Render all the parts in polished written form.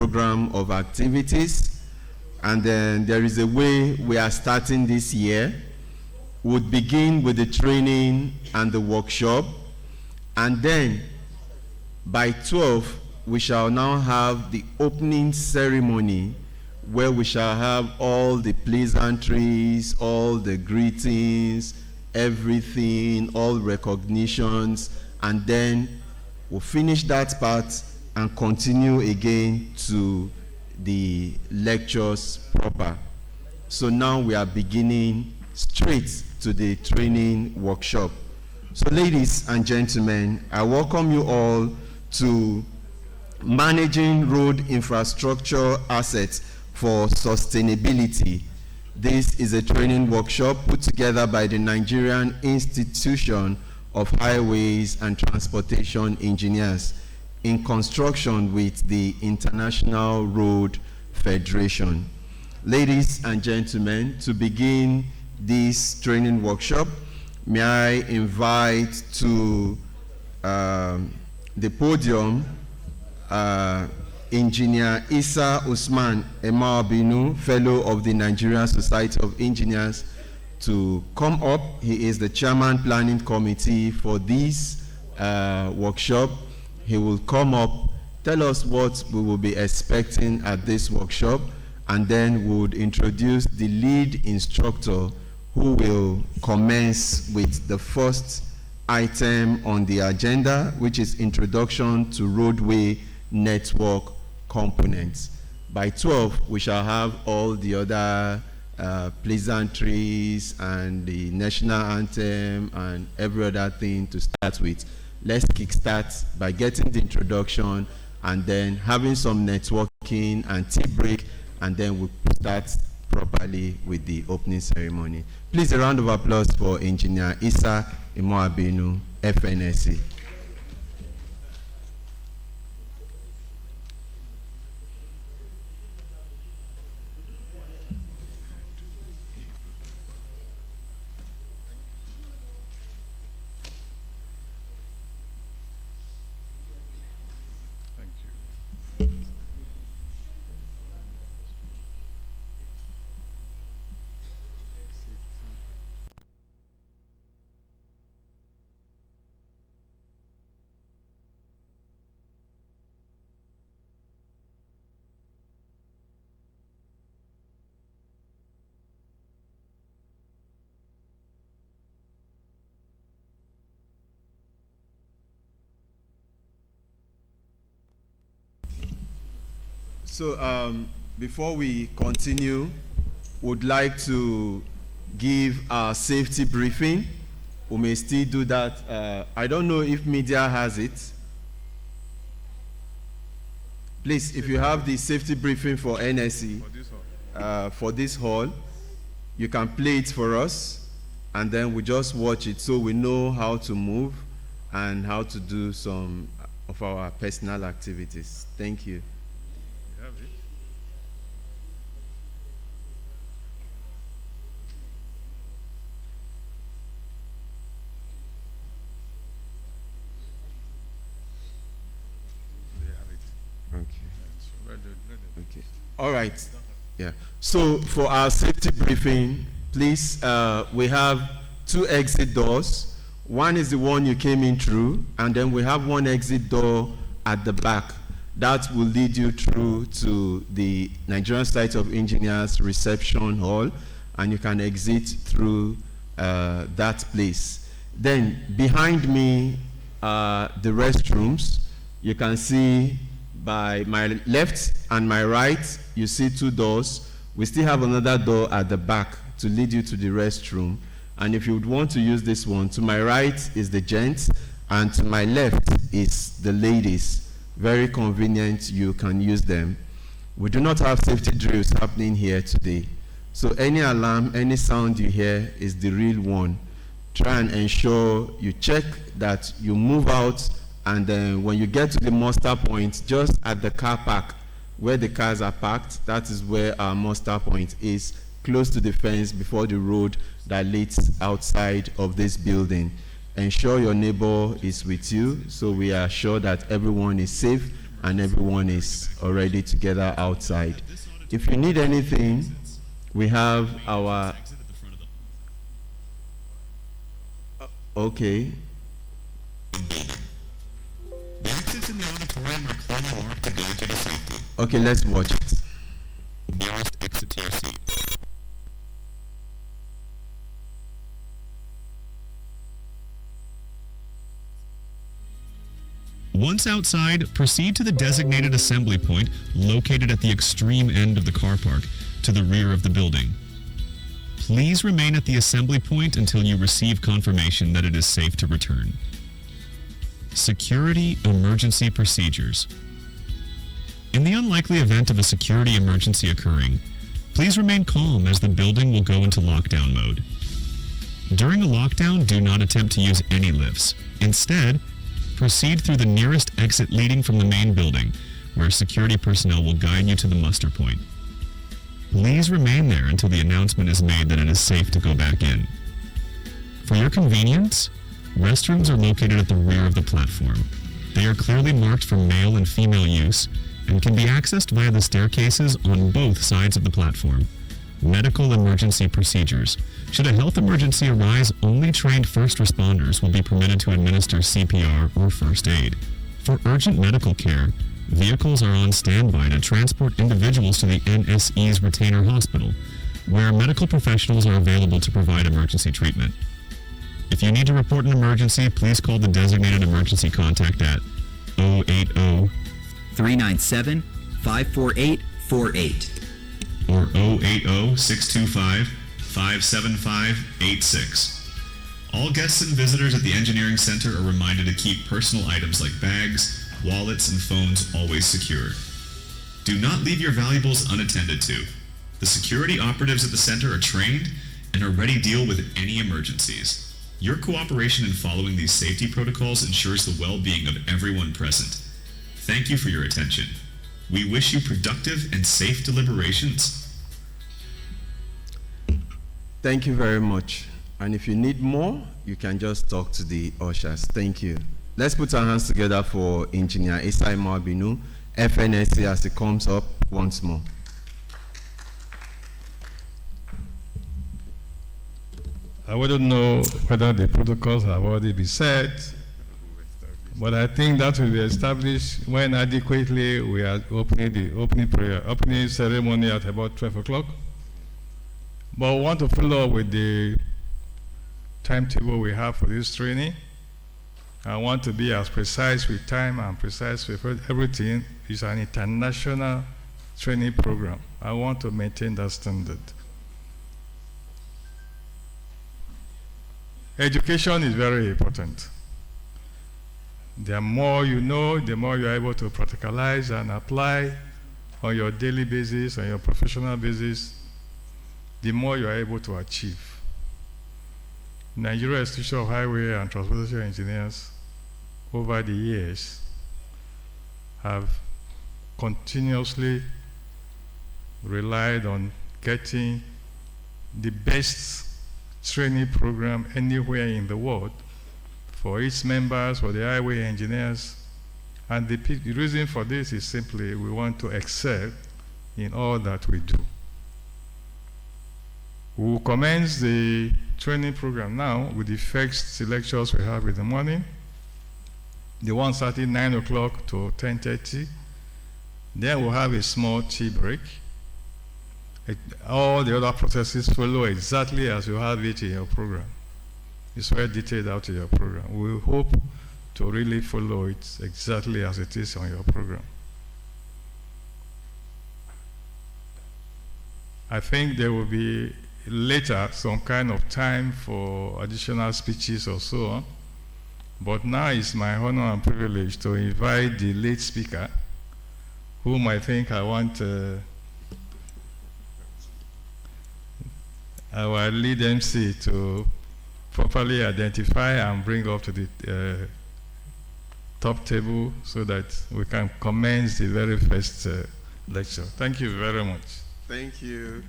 program of activities, and then there is a way we are starting this year. We'll begin with the training and the workshop, and then by 12 we shall now have the opening ceremony, where we shall have all the pleasantries, all the greetings, everything, all recognitions, and then we'll finish that part and continue again to the lectures proper. So now we are beginning straight to the training workshop. So ladies and gentlemen, I welcome you all to Managing Road Infrastructure Assets for Sustainability. This is a training workshop put together by the Nigerian Institution of Highways and Transportation Engineers in construction with the International Road Federation. Ladies and gentlemen, to begin this training workshop, may I invite to the podium Engineer Isa Usman Emawabinu, Fellow of the Nigerian Society of Engineers, to come up. He is the Chairman Planning Committee for this workshop. He will come up, tell us what we will be expecting at this workshop, and then we would introduce the lead instructor, who will commence with the first item on the agenda, which is Introduction to Roadway Network Components. By 12, we shall have all the other pleasantries and the national anthem and every other thing to start with. Let's kickstart by getting the introduction and then having some networking and tea break, and then we'll start properly with the opening ceremony. Please, a round of applause for Engineer Isa Emawabinu, FNSC. So before we continue, would like to give our safety briefing. We may still do that. I don't know if media has it. Please, if you have the safety briefing for NSE, for this hall, you can play it for us, and then we just watch it so we know how to move and how to do some of our personal activities. Thank you. Okay. All right. Yeah. So for our safety briefing, please, we have two exit doors. One is the one you came in through, and then we have one exit door at the back. That will lead you through to the Nigerian Society of Engineers reception hall, and you can exit through that place. Then behind me are the restrooms. You can see by my left and my right, you see two doors. We still have another door at the back to lead you to the restroom. And if you would want to use this one, to my right is the gents, and to my left is the ladies. Very convenient, you can use them. We do not have safety drills happening here today. So any alarm, any sound you hear is the real one. Try and ensure you check that you move out, and then when you get to the muster point, just at the car park where the cars are parked, that is where our muster point is, close to the fence before the road that leads outside of this building. Ensure your neighbor is with you, so we are sure that everyone is safe and everyone is already together outside. If you need anything, we have our... Okay. The exits in the auditorium are clearly marked to go to the safety. Okay, let's watch it. Nearest exit to your seat. Once outside, proceed to the designated assembly point located at the extreme end of the car park to the rear of the building. Please remain at the assembly point until you receive confirmation that it is safe to return. Security emergency procedures. In the unlikely event of a security emergency occurring, please remain calm as the building will go into lockdown mode. During a lockdown, do not attempt to use any lifts. Instead, proceed through the nearest exit leading from the main building, where security personnel will guide you to the muster point. Please remain there until the announcement is made that it is safe to go back in. For your convenience, restrooms are located at the rear of the platform. They are clearly marked for male and female use and can be accessed via the staircases on both sides of the platform. Medical emergency procedures. Should a health emergency arise, only trained first responders will be permitted to administer CPR or first aid. For urgent medical care, vehicles are on standby to transport individuals to the NSE's retainer hospital, where medical professionals are available to provide emergency treatment. If you need to report an emergency, please call the designated emergency contact at 080-397-54848 or 080-625-57586. All guests and visitors at the Engineering Center are reminded to keep personal items like bags, wallets, and phones always secure. Do not leave your valuables unattended to. The security operatives at the center are trained and are ready to deal with any emergencies. Your cooperation in following these safety protocols ensures the well-being of everyone present. Thank you for your attention. We wish you productive and safe deliberations. Thank you very much. And if you need more, you can just talk to the ushers. Thank you. Let's put our hands together for Engineer Isai Mabinu, FNSC, as he comes up once more. I wouldn't know whether the protocols have already been set, but I think that will be established when adequately we are opening the opening ceremony at about 12 o'clock. But we want to follow up with the timetable we have for this training. I want to be as precise with time and precise with everything. It's an international training program. I want to maintain that standard. Education is very important. The more you know, the more you're able to practicalize and apply on your daily basis, on your professional basis, the more you're able to achieve. Nigeria Institute of Highway and Transportation Engineers over the years have continuously relied on getting the best training program anywhere in the world for its members, for the highway engineers. And the reason for this is simply we want to excel in all that we do. We will commence the training program now with the first lectures we have in the morning. The one starting 9 o'clock to 10:30. Then we'll have a small tea break. All the other processes follow exactly as you have it in your program. It's well detailed out in your program. We hope to really follow it exactly as it is on your program. I think there will be later some kind of time for additional speeches or so on. But now it's my honor and privilege to invite the late speaker, whom I think I want our lead MC to properly identify and bring up to the top table so that we can commence the very first lecture. Thank you very much. Thank you.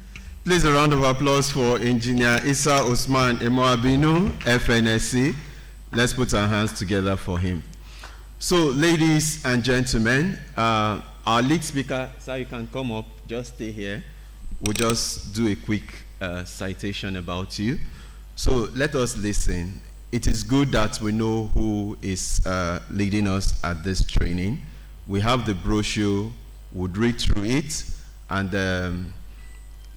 Please a round of applause for Engineer Issa Osman Emoabinu, FNSC. Let's put our hands together for him. So, ladies and gentlemen, our lead speaker, sir, you can come up, just stay here. We'll just do a quick citation about you. So let us listen. It is good that we know who is leading us at this training. We have the brochure, we'll read through it, and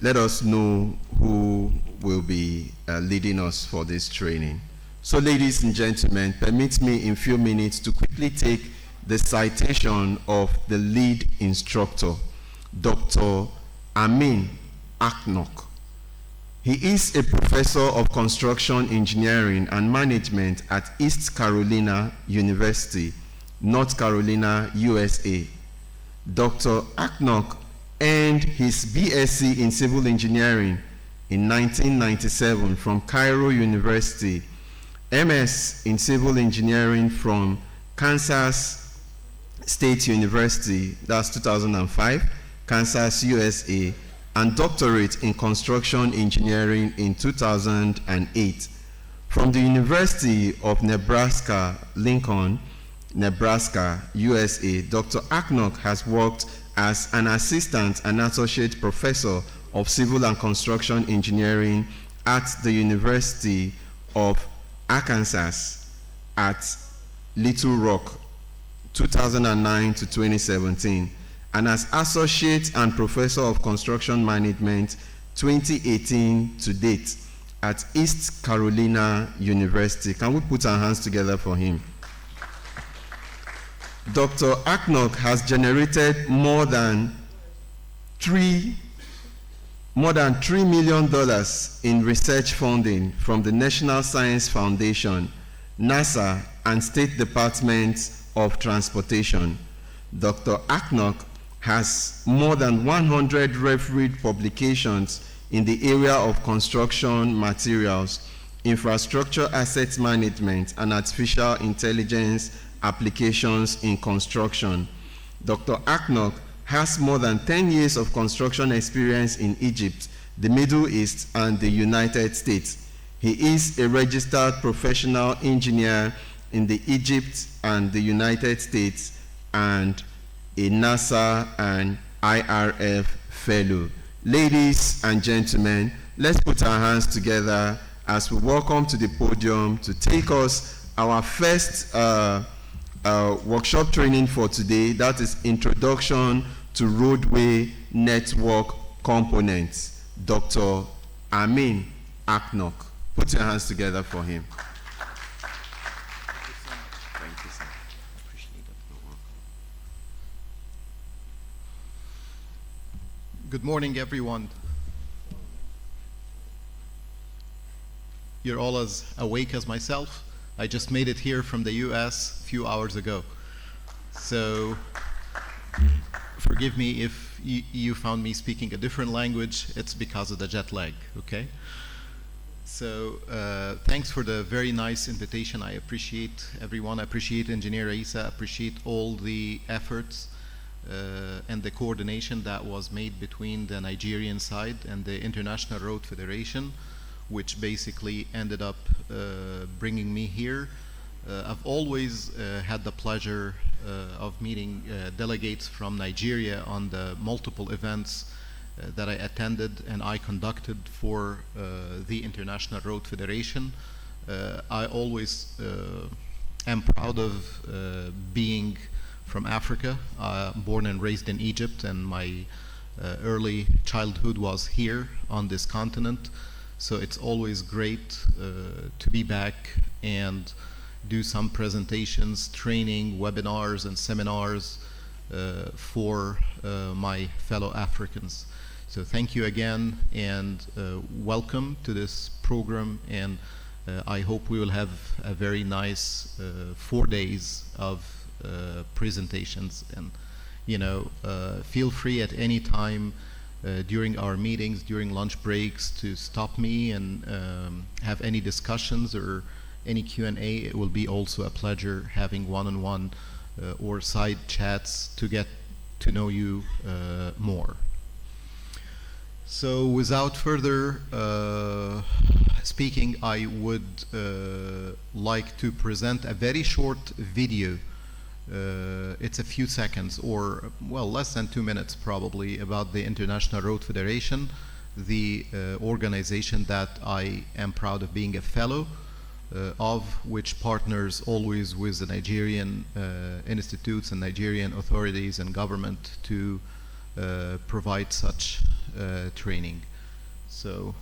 let us know who will be leading us for this training. So ladies and gentlemen, permit me in a few minutes to quickly take the citation of the lead instructor, Dr. Amin Aknok. He is a professor of construction engineering and management at East Carolina University, North Carolina, USA. Dr. Aknok earned his BSc in civil engineering in 1997 from Cairo University, MS in civil engineering from Kansas State University, that's 2005, Kansas, USA, and doctorate in construction engineering in 2008. From the University of Nebraska, Lincoln, Nebraska, USA, Dr. Aknok has worked as an assistant and associate professor of civil and construction engineering at the University of Arkansas at Little Rock, 2009 to 2017. And as Associate and Professor of Construction Management 2018 to date at East Carolina University. Can we put our hands together for him? Dr. Aknok has generated more than $3 million in research funding from the National Science Foundation, NASA, and State Departments of Transportation. Dr. Aknok has more than 100 refereed publications in the area of construction materials, infrastructure asset management, and artificial intelligence applications in construction. Dr. Aknok has more than 10 years of construction experience in Egypt, the Middle East, and the United States. He is a registered professional engineer in the Egypt and the United States, and a NASA and IRF fellow. Ladies and gentlemen, let's put our hands together as we welcome to the podium to take us our first workshop training for today. That is Introduction to Roadway Network Components, Dr. Amin Aknok. Put your hands together for him. Thank you, sir. Appreciate it. You're welcome. Good morning, everyone. You're all as awake as myself. I just made it here from the US a few hours ago. So forgive me if you found me speaking a different language. It's because of the jet lag, okay? So thanks for the very nice invitation. I appreciate everyone. I appreciate Engineer Isa. Appreciate all the efforts and the coordination that was made between the Nigerian side and the International Road Federation, which basically ended up bringing me here. I've always had the pleasure of meeting delegates from Nigeria on the multiple events that I attended and I conducted for the International Road Federation. I always am proud of being from Africa, born and raised in Egypt, and my early childhood was here on this continent. So it's always great to be back and do some presentations, training, webinars, and seminars for my fellow Africans. So thank you again, and welcome to this program, and I hope we will have a very nice 4 days of presentations. And feel free at any time during our meetings, during lunch breaks, to stop me and have any discussions or any Q&A. It will be also a pleasure having one-on-one or side chats to get to know you more. So without further speaking, I would like to present a very short video It's a few seconds, or well, less than 2 minutes probably, about the International Road Federation, the organization that I am proud of being a fellow of, which partners always with the Nigerian institutes and Nigerian authorities and government to provide such training. So.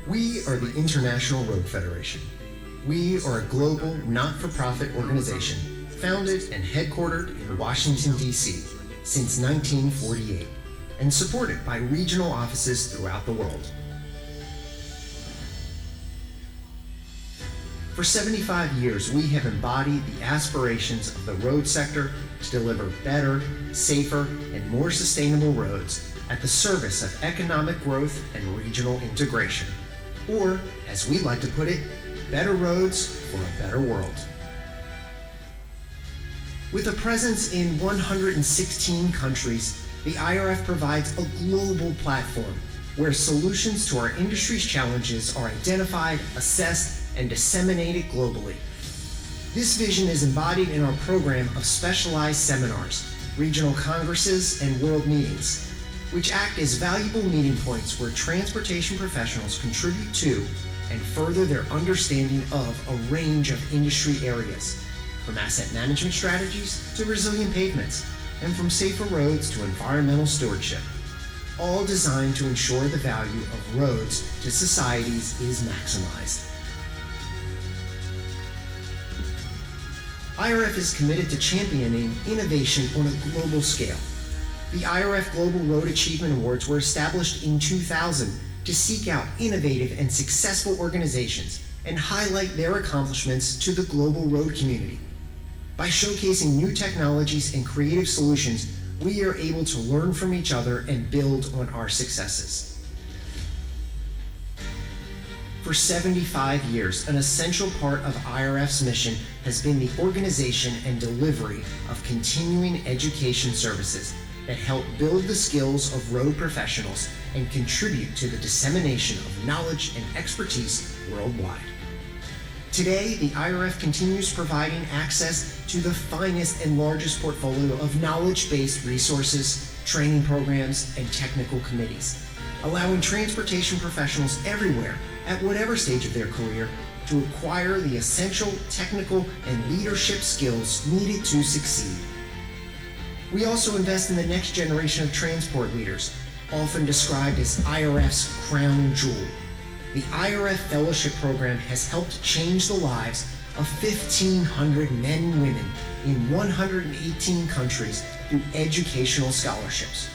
We are the International Road Federation. We are a global, not-for-profit organization founded and headquartered in Washington, D.C. since 1948 and supported by regional offices throughout the world. For 75 years, we have embodied the aspirations of the road sector to deliver better, safer, and more sustainable roads at the service of economic growth and regional integration. Or, as we like to put it, better roads for a better world. With a presence in 116 countries, the IRF provides a global platform where solutions to our industry's challenges are identified, assessed, and disseminated globally. This vision is embodied in our program of specialized seminars, regional congresses, and world meetings, which act as valuable meeting points where transportation professionals contribute to and further their understanding of a range of industry areas, from asset management strategies to resilient pavements, and from safer roads to environmental stewardship, all designed to ensure the value of roads to societies is maximized. IRF is committed to championing innovation on a global scale. The IRF Global Road Achievement Awards were established in 2000 to seek out innovative and successful organizations and highlight their accomplishments to the global road community. By showcasing new technologies and creative solutions, we are able to learn from each other and build on our successes. For 75 years, an essential part of IRF's mission has been the organization and delivery of continuing education services that help build the skills of road professionals and contribute to the dissemination of knowledge and expertise worldwide. Today, the IRF continues providing access to the finest and largest portfolio of knowledge-based resources, training programs, and technical committees, allowing transportation professionals everywhere, at whatever stage of their career, to acquire the essential technical and leadership skills needed to succeed. We also invest in the next generation of transport leaders, often described as IRF's crown jewel. The IRF Fellowship Program has helped change the lives of 1,500 men and women in 118 countries through educational scholarships.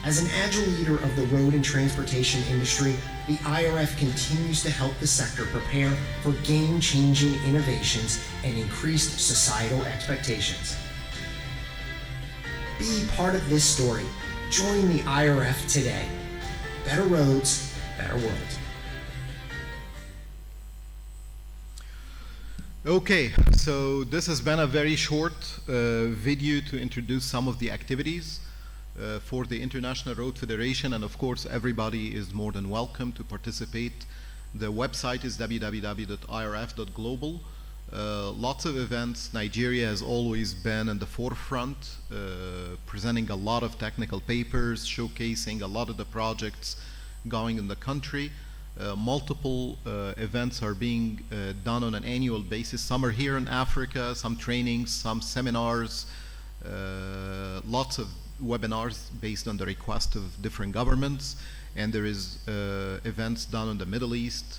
As an agile leader of the road and transportation industry, the IRF continues to help the sector prepare for game-changing innovations and increased societal expectations. Be part of this story. Join the IRF today. Better roads, better world. Okay, so this has been a very short video to introduce some of the activities for the International Road Federation, and of course everybody is more than welcome to participate. The website is www.irf.global. Lots of events. Nigeria has always been in the forefront, presenting a lot of technical papers, showcasing a lot of the projects going in the country. Multiple events are being done on an annual basis. Some are here in Africa, some trainings, some seminars, lots of webinars based on the request of different governments. And there is events done in the Middle East,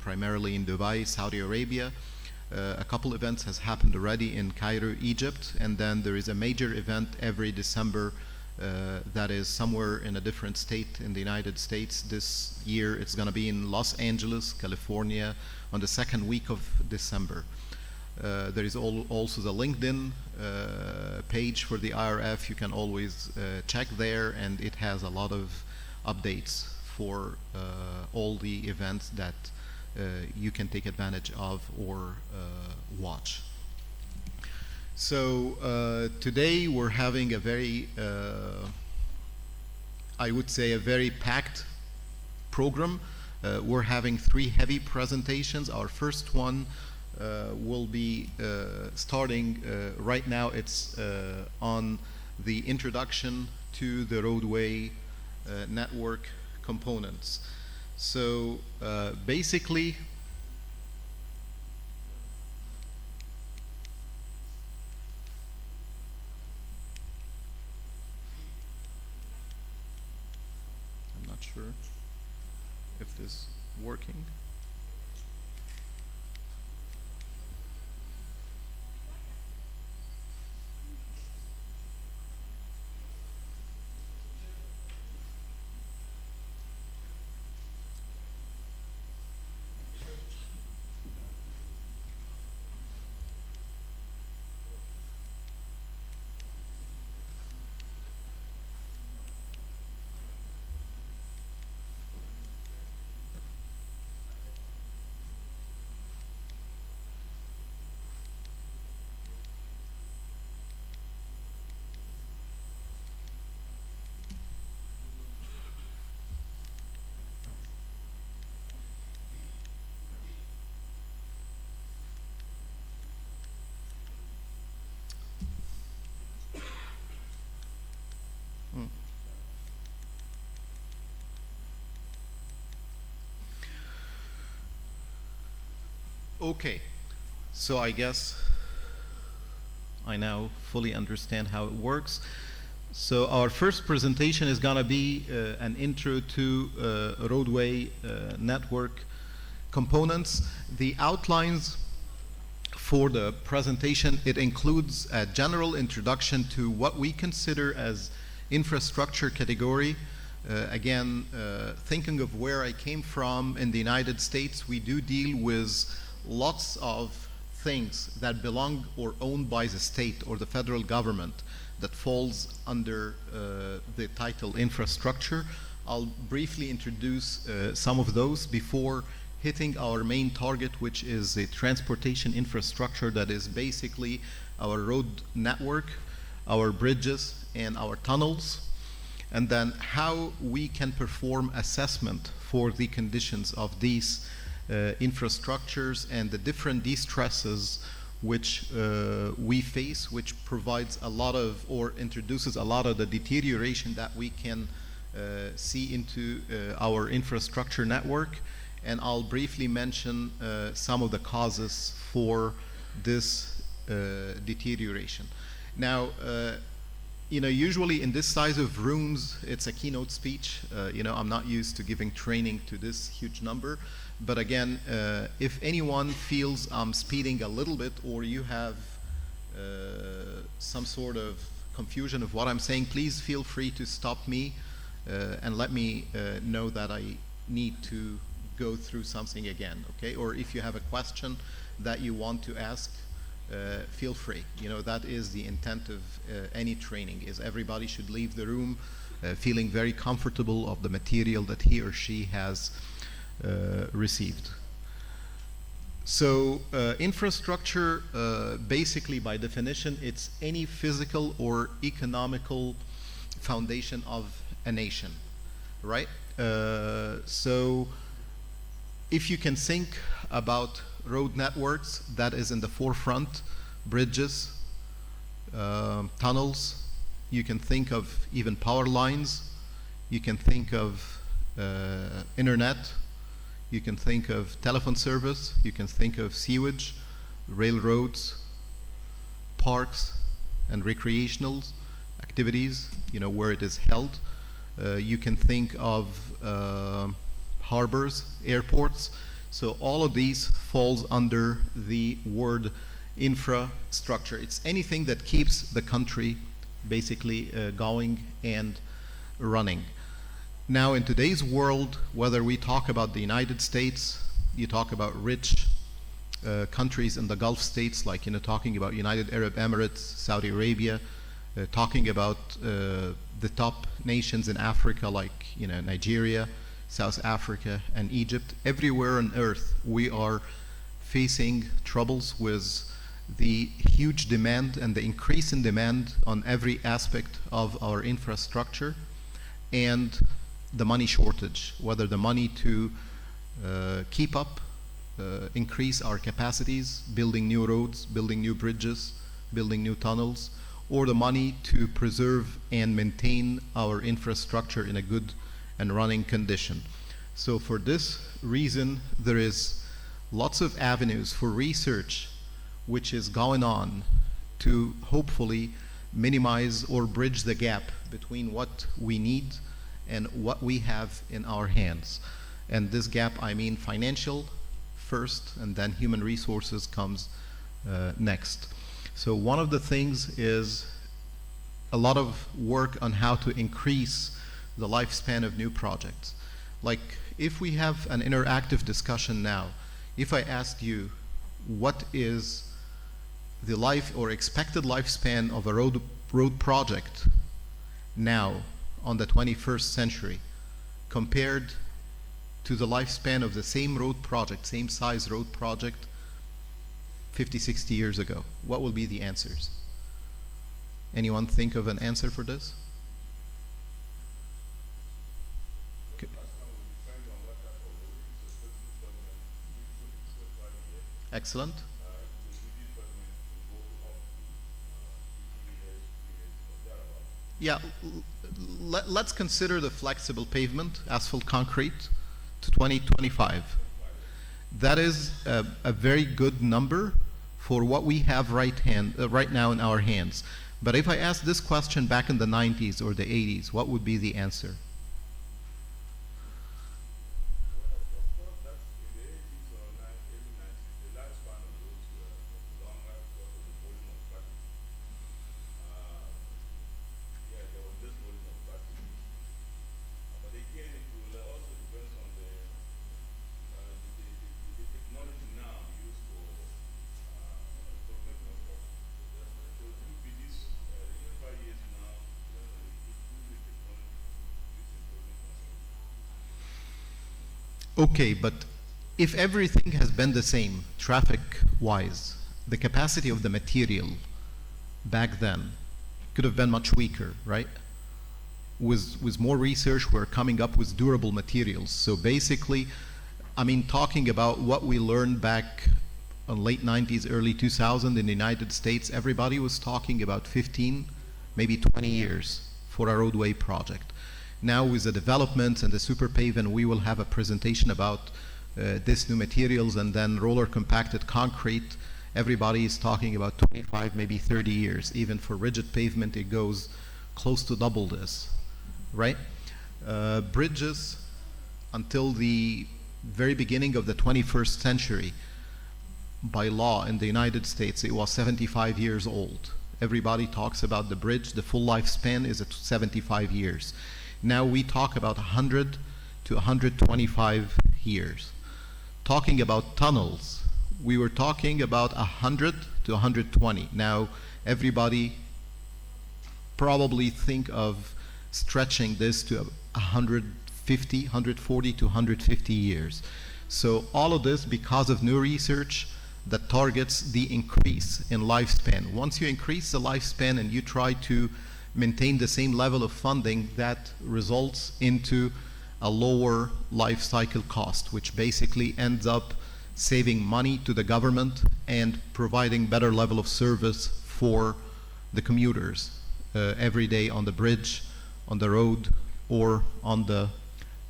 primarily in Dubai, Saudi Arabia. A couple events has happened already in Cairo, Egypt, and then there is a major event every December that is somewhere in a different state in the United States. This year it's going to be in Los Angeles, California, on the second week of December. There is also the LinkedIn page for the IRF. You can always check there, and it has a lot of updates for all the events that you can take advantage of or watch. So today we're having a very, I would say, a very packed program. We're having 3 heavy presentations. Our first one will be starting right now. It's on the introduction to the roadway network components. So basically, I'm not sure if this is working. Okay, so I guess I now fully understand how it works. So our first presentation is going to be an intro to roadway network components. The outlines for the presentation, it includes a general introduction to what we consider as infrastructure category. Again, thinking of where I came from in the United States, we do deal with lots of things that belong or owned by the state or the federal government that falls under the title infrastructure. I'll briefly introduce some of those before hitting our main target, which is the transportation infrastructure, that is basically our road network, our bridges, and our tunnels, and then how we can perform assessment for the conditions of these infrastructures and the different distresses which we face, which provides a lot of, or introduces a lot of the deterioration that we can see into our infrastructure network. And I'll briefly mention some of the causes for this deterioration. Now, you know, usually in this size of rooms, it's a keynote speech. You know, I'm not used to giving training to this huge number. But again, if anyone feels I'm speeding a little bit, or you have some sort of confusion of what I'm saying, please feel free to stop me and let me know that I need to go through something again, okay? Or if you have a question that you want to ask, feel free. You know, that is the intent of any training, is everybody should leave the room feeling very comfortable of the material that he or she has received. So infrastructure, basically by definition, it's any physical or economical foundation of a nation, right? So if you can think about road networks, that is in the forefront, bridges, tunnels, you can think of even power lines, you can think of internet, you can think of telephone service, you can think of sewage, railroads, parks, and recreational activities, you know, where it is held. You can think of harbors, airports. So all of these falls under the word infrastructure. It's anything that keeps the country basically going and running. Now, in today's world, whether we talk about the United States, you talk about rich countries in the Gulf states, like, talking about United Arab Emirates, Saudi Arabia, talking about the top nations in Africa, like, Nigeria, South Africa, and Egypt. Everywhere on earth, we are facing troubles with the huge demand and the increase in demand on every aspect of our infrastructure, and the money shortage, whether the money to keep up, increase our capacities, building new roads, building new bridges, building new tunnels, or the money to preserve and maintain our infrastructure in a good and running condition. So for this reason, there is lots of avenues for research which is going on to hopefully minimize or bridge the gap between what we need and what we have in our hands. And this gap, I mean financial first, and then human resources comes next. So one of the things is a lot of work on how to increase the lifespan of new projects. Like, if we have an interactive discussion now, if I asked you what is the life or expected lifespan of a road project now on the 21st century compared to the lifespan of the same road project, same size road project 50, 60 years ago, what will be the answers? Anyone think of an answer for this? Okay. Excellent. Yeah, let's consider the flexible pavement, asphalt concrete, to 2025. That is a very good number for what we have right now in our hands. But if I asked this question back in the 90s or the 80s, what would be the answer? Okay, but if everything has been the same, traffic-wise, the capacity of the material back then could have been much weaker, right? With more research, we're coming up with durable materials. So basically, I mean, talking about what we learned back in late 90s, early 2000 in the United States, everybody was talking about 15, maybe 20 years for a roadway project. Now with the development and the super pave, and we will have a presentation about this new materials, and then roller compacted concrete, everybody is talking about 25, maybe 30 years. Even for rigid pavement, it goes close to double this, right? Bridges, until the very beginning of the 21st century, by law in the United States, it was 75 years old. Everybody talks about the bridge, the full lifespan is at 75 years. Now we talk about 100 to 125 years. Talking about tunnels, we were talking about 100 to 120. Now everybody probably think of stretching this to 150, 140 to 150 years. So all of this because of new research that targets the increase in lifespan. Once you increase the lifespan and you try to maintain the same level of funding, that results into a lower life cycle cost, which basically ends up saving money to the government and providing better level of service for the commuters every day on the bridge, on the road, or on the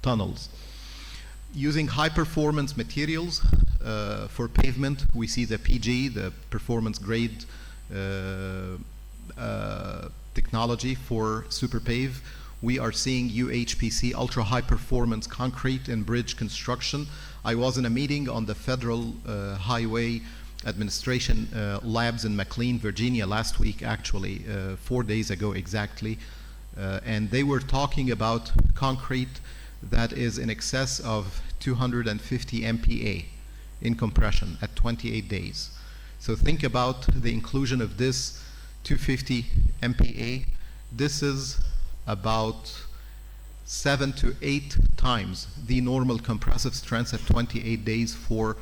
tunnels. Using high performance materials for pavement, we see the PG, the performance grade technology for super pave. We are seeing UHPC, ultra high performance concrete in bridge construction. I was in a meeting on the federal highway administration labs in McLean, Virginia last week, actually, 4 days ago exactly. And they were talking about concrete that is in excess of 250 MPa in compression at 28 days. So think about the inclusion of this 250 MPa. This is about 7 to 8 times the normal compressive strength at 28 days for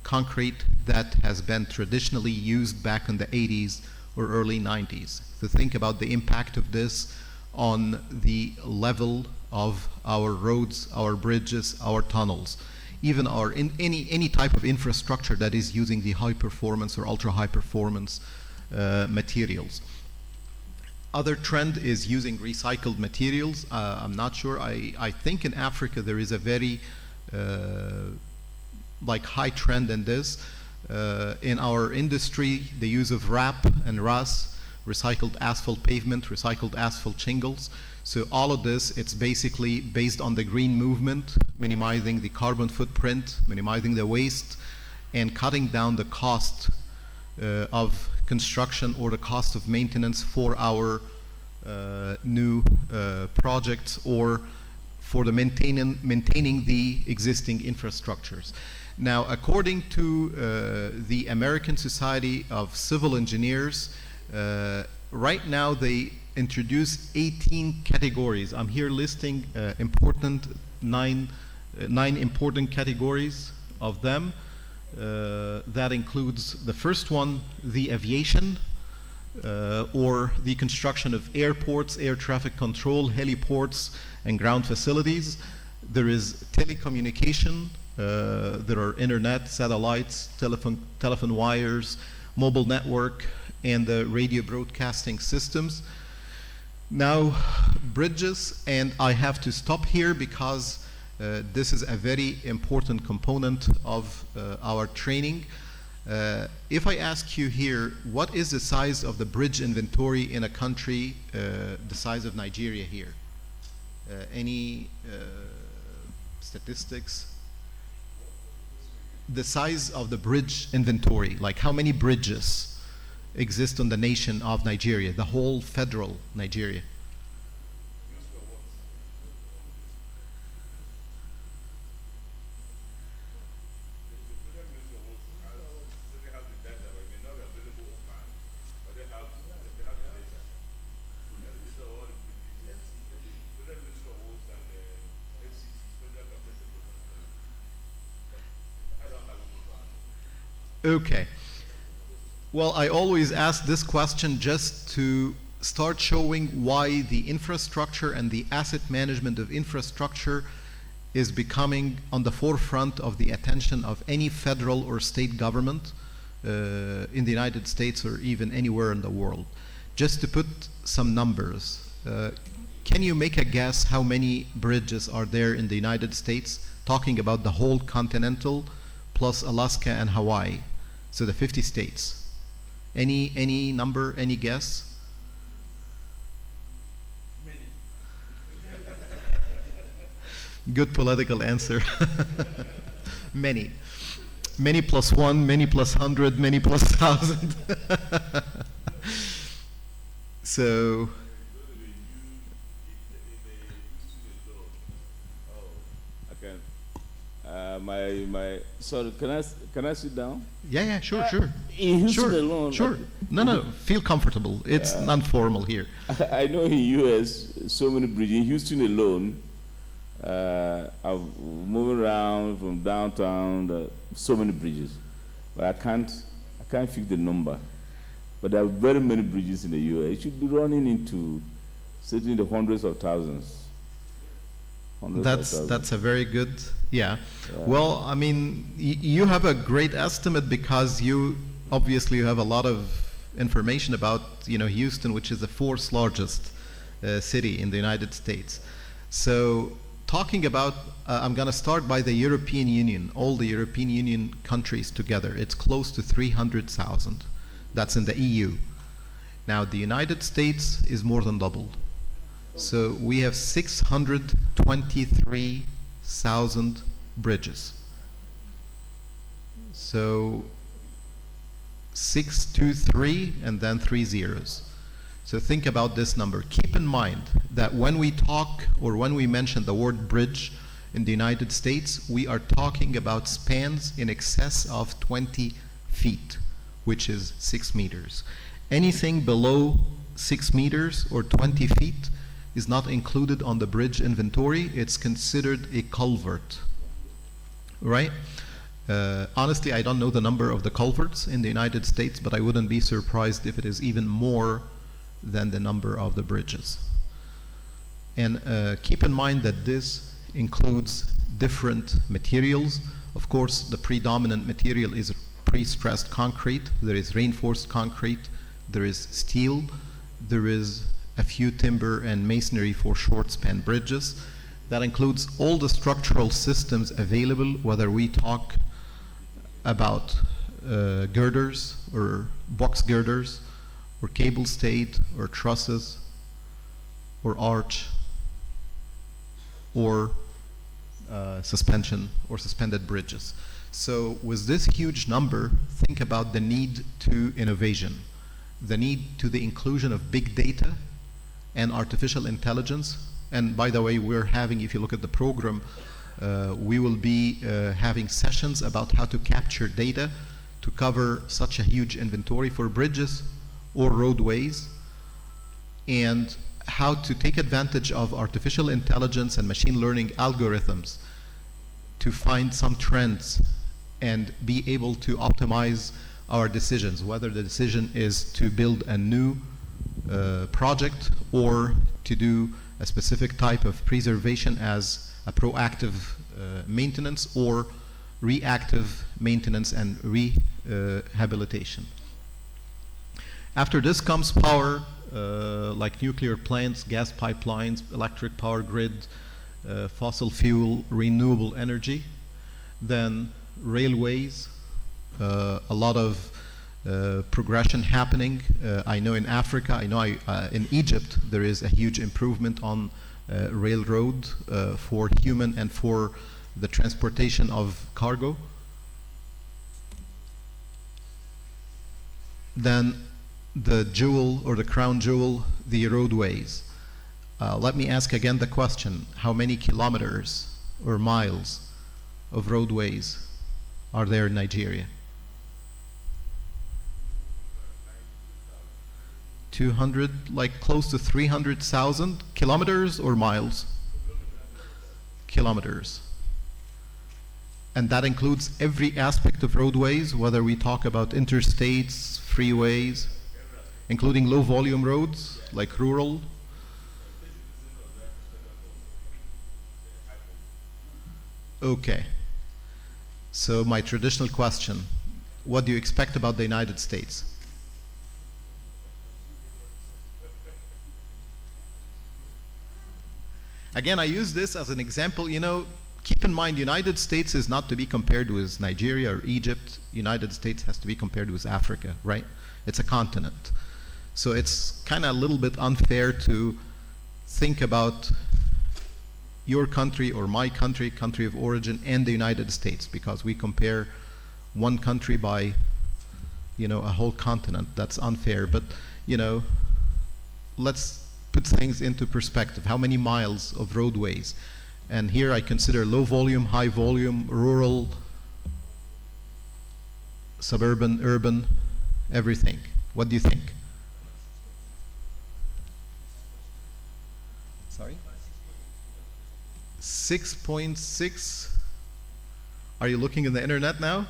concrete that has been traditionally used back in the 80s or early 90s. So think about the impact of this on the level of our roads, our bridges, our tunnels, even our any type of infrastructure that is using the high performance or ultra high performance materials. Other trend is using recycled materials. I'm not sure. I think in Africa there is a very high trend in this. In our industry, the use of RAP and RAS, recycled asphalt pavement, recycled asphalt shingles. So all of this, it's basically based on the green movement, minimizing the carbon footprint, minimizing the waste, and cutting down the cost of construction or the cost of maintenance for our new projects or for the maintaining the existing infrastructures. Now, according to the American Society of Civil Engineers, right now they introduce 18 categories. I'm here listing nine important categories of them. That includes the first one, the aviation, or the construction of airports, air traffic control, heliports, and ground facilities. There is telecommunication. There are internet, satellites, telephone wires, mobile network, and the radio broadcasting systems. Now, bridges, and I have to stop here because this is a very important component of our training. If I ask you here, what is the size of the bridge inventory in a country the size of Nigeria here? Any statistics? The size of the bridge inventory, like how many bridges exist on the nation of Nigeria, the whole federal Nigeria? Okay. Well, I always ask this question just to start showing why the infrastructure and the asset management of infrastructure is becoming on the forefront of the attention of any federal or state government in the United States or even anywhere in the world. Just to put some numbers, can you make a guess how many bridges are there in the United States, talking about the whole continental plus Alaska and Hawaii, so the 50 states? Any number, any guess? Many. Good political answer. Many. Many plus one, many plus 100, many plus 1,000. So, Sorry, can I sit down? yeah, sure. In Houston Sure, alone. sure. No, feel comfortable. It's non-formal here. I know in U.S. so many bridges. In Houston alone, I've moved around from downtown. So many bridges, but I can't fix the number. But there are very many bridges in the U.S. It should be running into certainly the hundreds of thousands. That's a very good, yeah. Well, I mean, you have a great estimate because you obviously have a lot of information about, Houston, which is the fourth largest city in the United States. So talking about, I'm going to start by the European Union, all the European Union countries together. It's close to 300,000. That's in the EU. Now, the United States is more than double. So we have 623,000 bridges. So 623 and then 3 zeros. So think about this number. Keep in mind that when we talk or when we mention the word bridge in the United States, we are talking about spans in excess of 20 feet, which is 6 meters. Anything below 6 meters or 20 feet is not included on the bridge inventory. It's considered a culvert, right? Honestly, I don't know the number of the culverts in the United States, but I wouldn't be surprised if it is even more than the number of the bridges. And keep in mind that this includes different materials. Of course, the predominant material is pre-stressed concrete. There is reinforced concrete. There is steel. There is a few timber and masonry for short span bridges. That includes all the structural systems available, whether we talk about girders or box girders or cable stayed or trusses or arch or suspension or suspended bridges. So with this huge number, think about the need to innovation, the need to the inclusion of big data and artificial intelligence. And by the way, we're having, if you look at the program, we will be having sessions about how to capture data to cover such a huge inventory for bridges or roadways, and how to take advantage of artificial intelligence and machine learning algorithms to find some trends and be able to optimize our decisions, whether the decision is to build a new project or to do a specific type of preservation as a proactive maintenance or reactive maintenance and rehabilitation. After this comes power, like nuclear plants, gas pipelines, electric power grid, fossil fuel, renewable energy, then railways, a lot of progression happening. I know in Africa, I know in Egypt, there is a huge improvement on railroad for human and for the transportation of cargo. Then the jewel or the crown jewel, the roadways. Let me ask again the question, how many kilometers or miles of roadways are there in Nigeria? 200, like close to 300,000 kilometers or miles? Kilometers. And that includes every aspect of roadways, whether we talk about interstates, freeways, including low volume roads, like rural. Okay. So my traditional question, what do you expect about the United States? Again, I use this as an example. You know, keep in mind, United States is not to be compared with Nigeria or Egypt. United States has to be compared with Africa, right? It's a continent. So it's kind of a little bit unfair to think about your country or my country, country of origin, and the United States, because we compare one country by, you know, a whole continent. That's unfair. But, you know, let's put things into perspective. How many miles of roadways? And here I consider low volume, high volume, rural, suburban, urban, everything. What do you think? Sorry? 6.6. Are you looking in the internet now?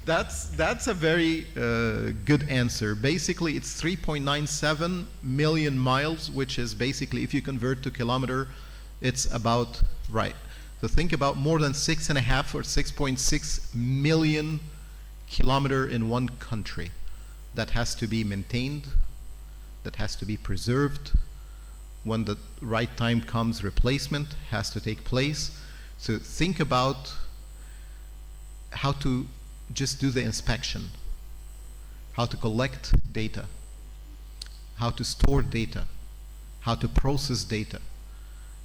That's a very good answer. Basically, it's 3.97 million miles, which is basically, if you convert to kilometer, it's about right. So think about more than 6.5 or 6.6 million kilometer in one country that has to be maintained, that has to be preserved. When the right time comes, replacement has to take place. So think about how to just do the inspection, how to collect data, how to store data, how to process data.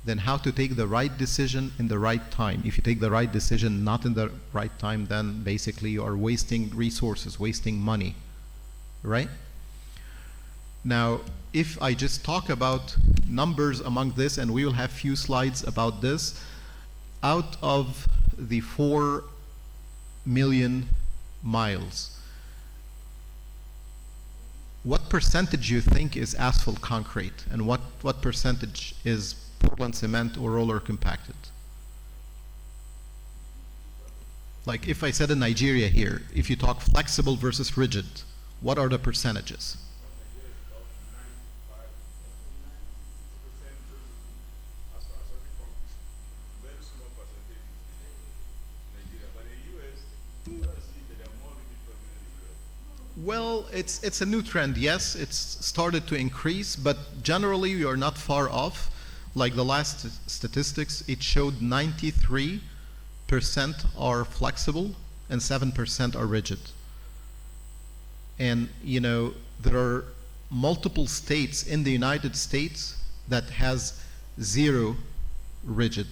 then how to take the right decision in the right time. If you take the right decision not in the right time, then basically you are wasting resources, wasting money, right? Now, if I just talk about numbers among this, and we will have few slides about this, out of the 4 million miles, what percentage you think is asphalt concrete, and what percentage is Portland cement or roller compacted? Like if I said in Nigeria here, if you talk flexible versus rigid, what are the percentages? Well, it's a new trend, yes. It's started to increase, but generally we are not far off. Like the last statistics, it showed 93% are flexible and 7% are rigid. And you know, there are multiple states in the United States that has 0 rigid.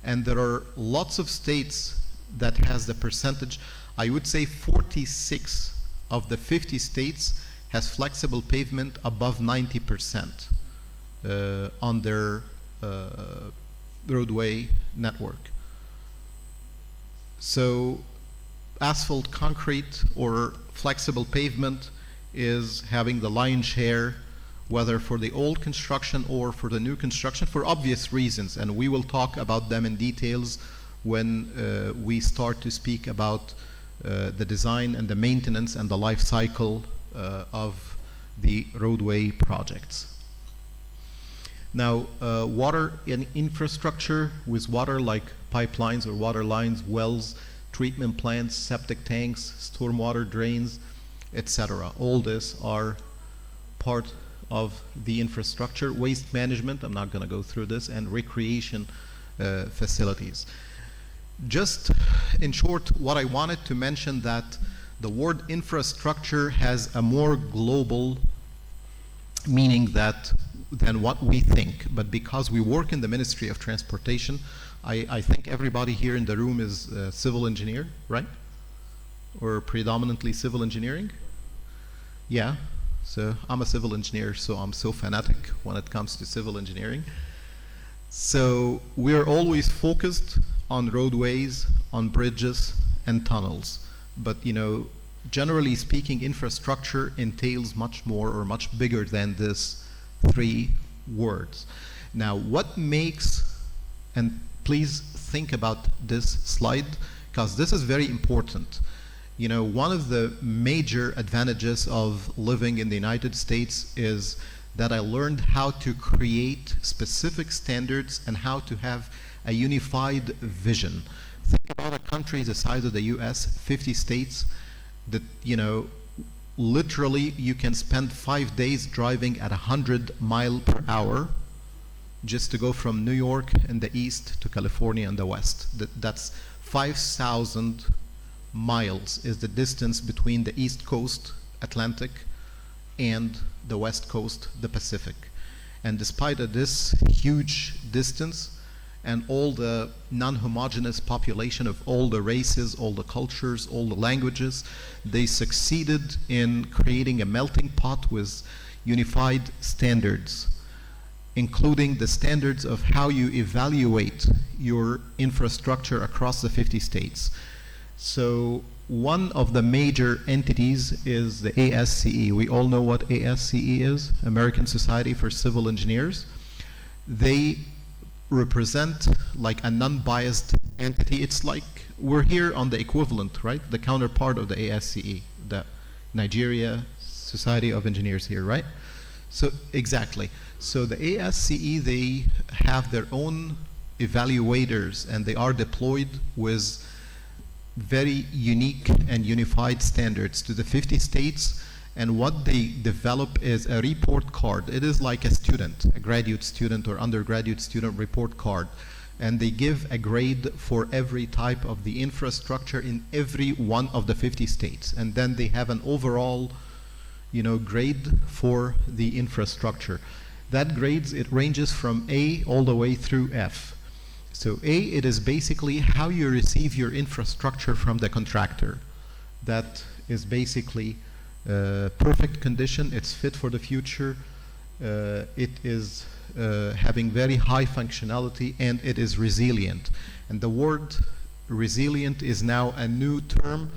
And there are lots of states that has the percentage. I would say 46 of the 50 states has flexible pavement above 90% on their roadway network. So asphalt concrete or flexible pavement is having the lion's share, whether for the old construction or for the new construction, for obvious reasons, and we will talk about them in details when we start to speak about the design and the maintenance and the life cycle of the roadway projects. Now, water and infrastructure with water like pipelines or water lines, wells, treatment plants, septic tanks, stormwater drains, etc. All this are part of the infrastructure. Waste management, I'm not going to go through this, and recreation facilities. Just in short, what I wanted to mention that the word infrastructure has a more global meaning than what we think. But because we work in the Ministry of Transportation, I think everybody here in the room is a civil engineer, right? Or predominantly civil engineering? Yeah, so I'm a civil engineer, so I'm so fanatic when it comes to civil engineering. So we're always focused on roadways, on bridges, and tunnels. But you know, generally speaking, infrastructure entails much more or much bigger than this 3 words. Now, what makes, and please think about this slide, because this is very important. You know, one of the major advantages of living in the United States is that I learned how to create specific standards and how to have a unified vision. Think about a country the size of the US, 50 states, that, you know, literally you can spend 5 days driving at 100 miles per hour just to go from New York in the east to California in the west. That's 5,000 miles is the distance between the east coast, Atlantic, and the west coast, the Pacific. And despite of this huge distance and all the non-homogeneous population of all the races, all the cultures, all the languages, they succeeded in creating a melting pot with unified standards, including the standards of how you evaluate your infrastructure across the 50 states. So one of the major entities is the ASCE. We all know what ASCE is, American Society for Civil Engineers. They represent like a non-biased entity. It's like we're here on the equivalent, right? The counterpart of the ASCE, the Nigeria Society of Engineers here, right? So exactly. So the ASCE, they have their own evaluators and they are deployed with very unique and unified standards to the 50 states. And what they develop is a report card. It is like a student, a graduate student or undergraduate student report card. And they give a grade for every type of the infrastructure in every one of the 50 states. And then they have an overall, you know, grade for the infrastructure. That grades, it ranges from A all the way through F. So A, it is basically how you receive your infrastructure from the contractor. That is basically perfect condition, it's fit for the future, it is having very high functionality, and it is resilient. And the word resilient is now a new term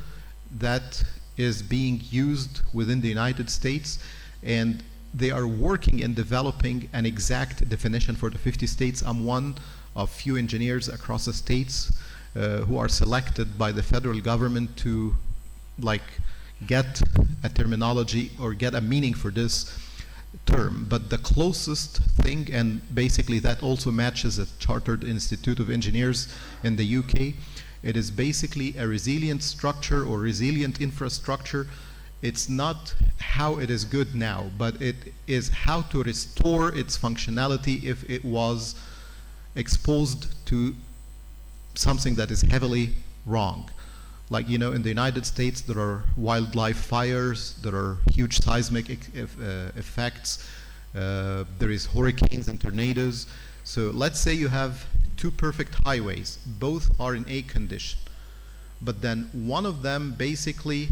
that is being used within the United States, and they are working in developing an exact definition for the 50 states. I'm one of few engineers across the states who are selected by the federal government to get a terminology or get a meaning for this term. But the closest thing, and basically that also matches a Chartered Institute of Engineers in the UK, it is basically a resilient structure or resilient infrastructure. It's not how it is good now, but it is how to restore its functionality if it was exposed to something that is heavily wrong. Like, you know, in the United States, there are wildlife fires, there are huge seismic effects, there is hurricanes and tornadoes. So let's say you have two perfect highways, both are in A condition, but then one of them basically,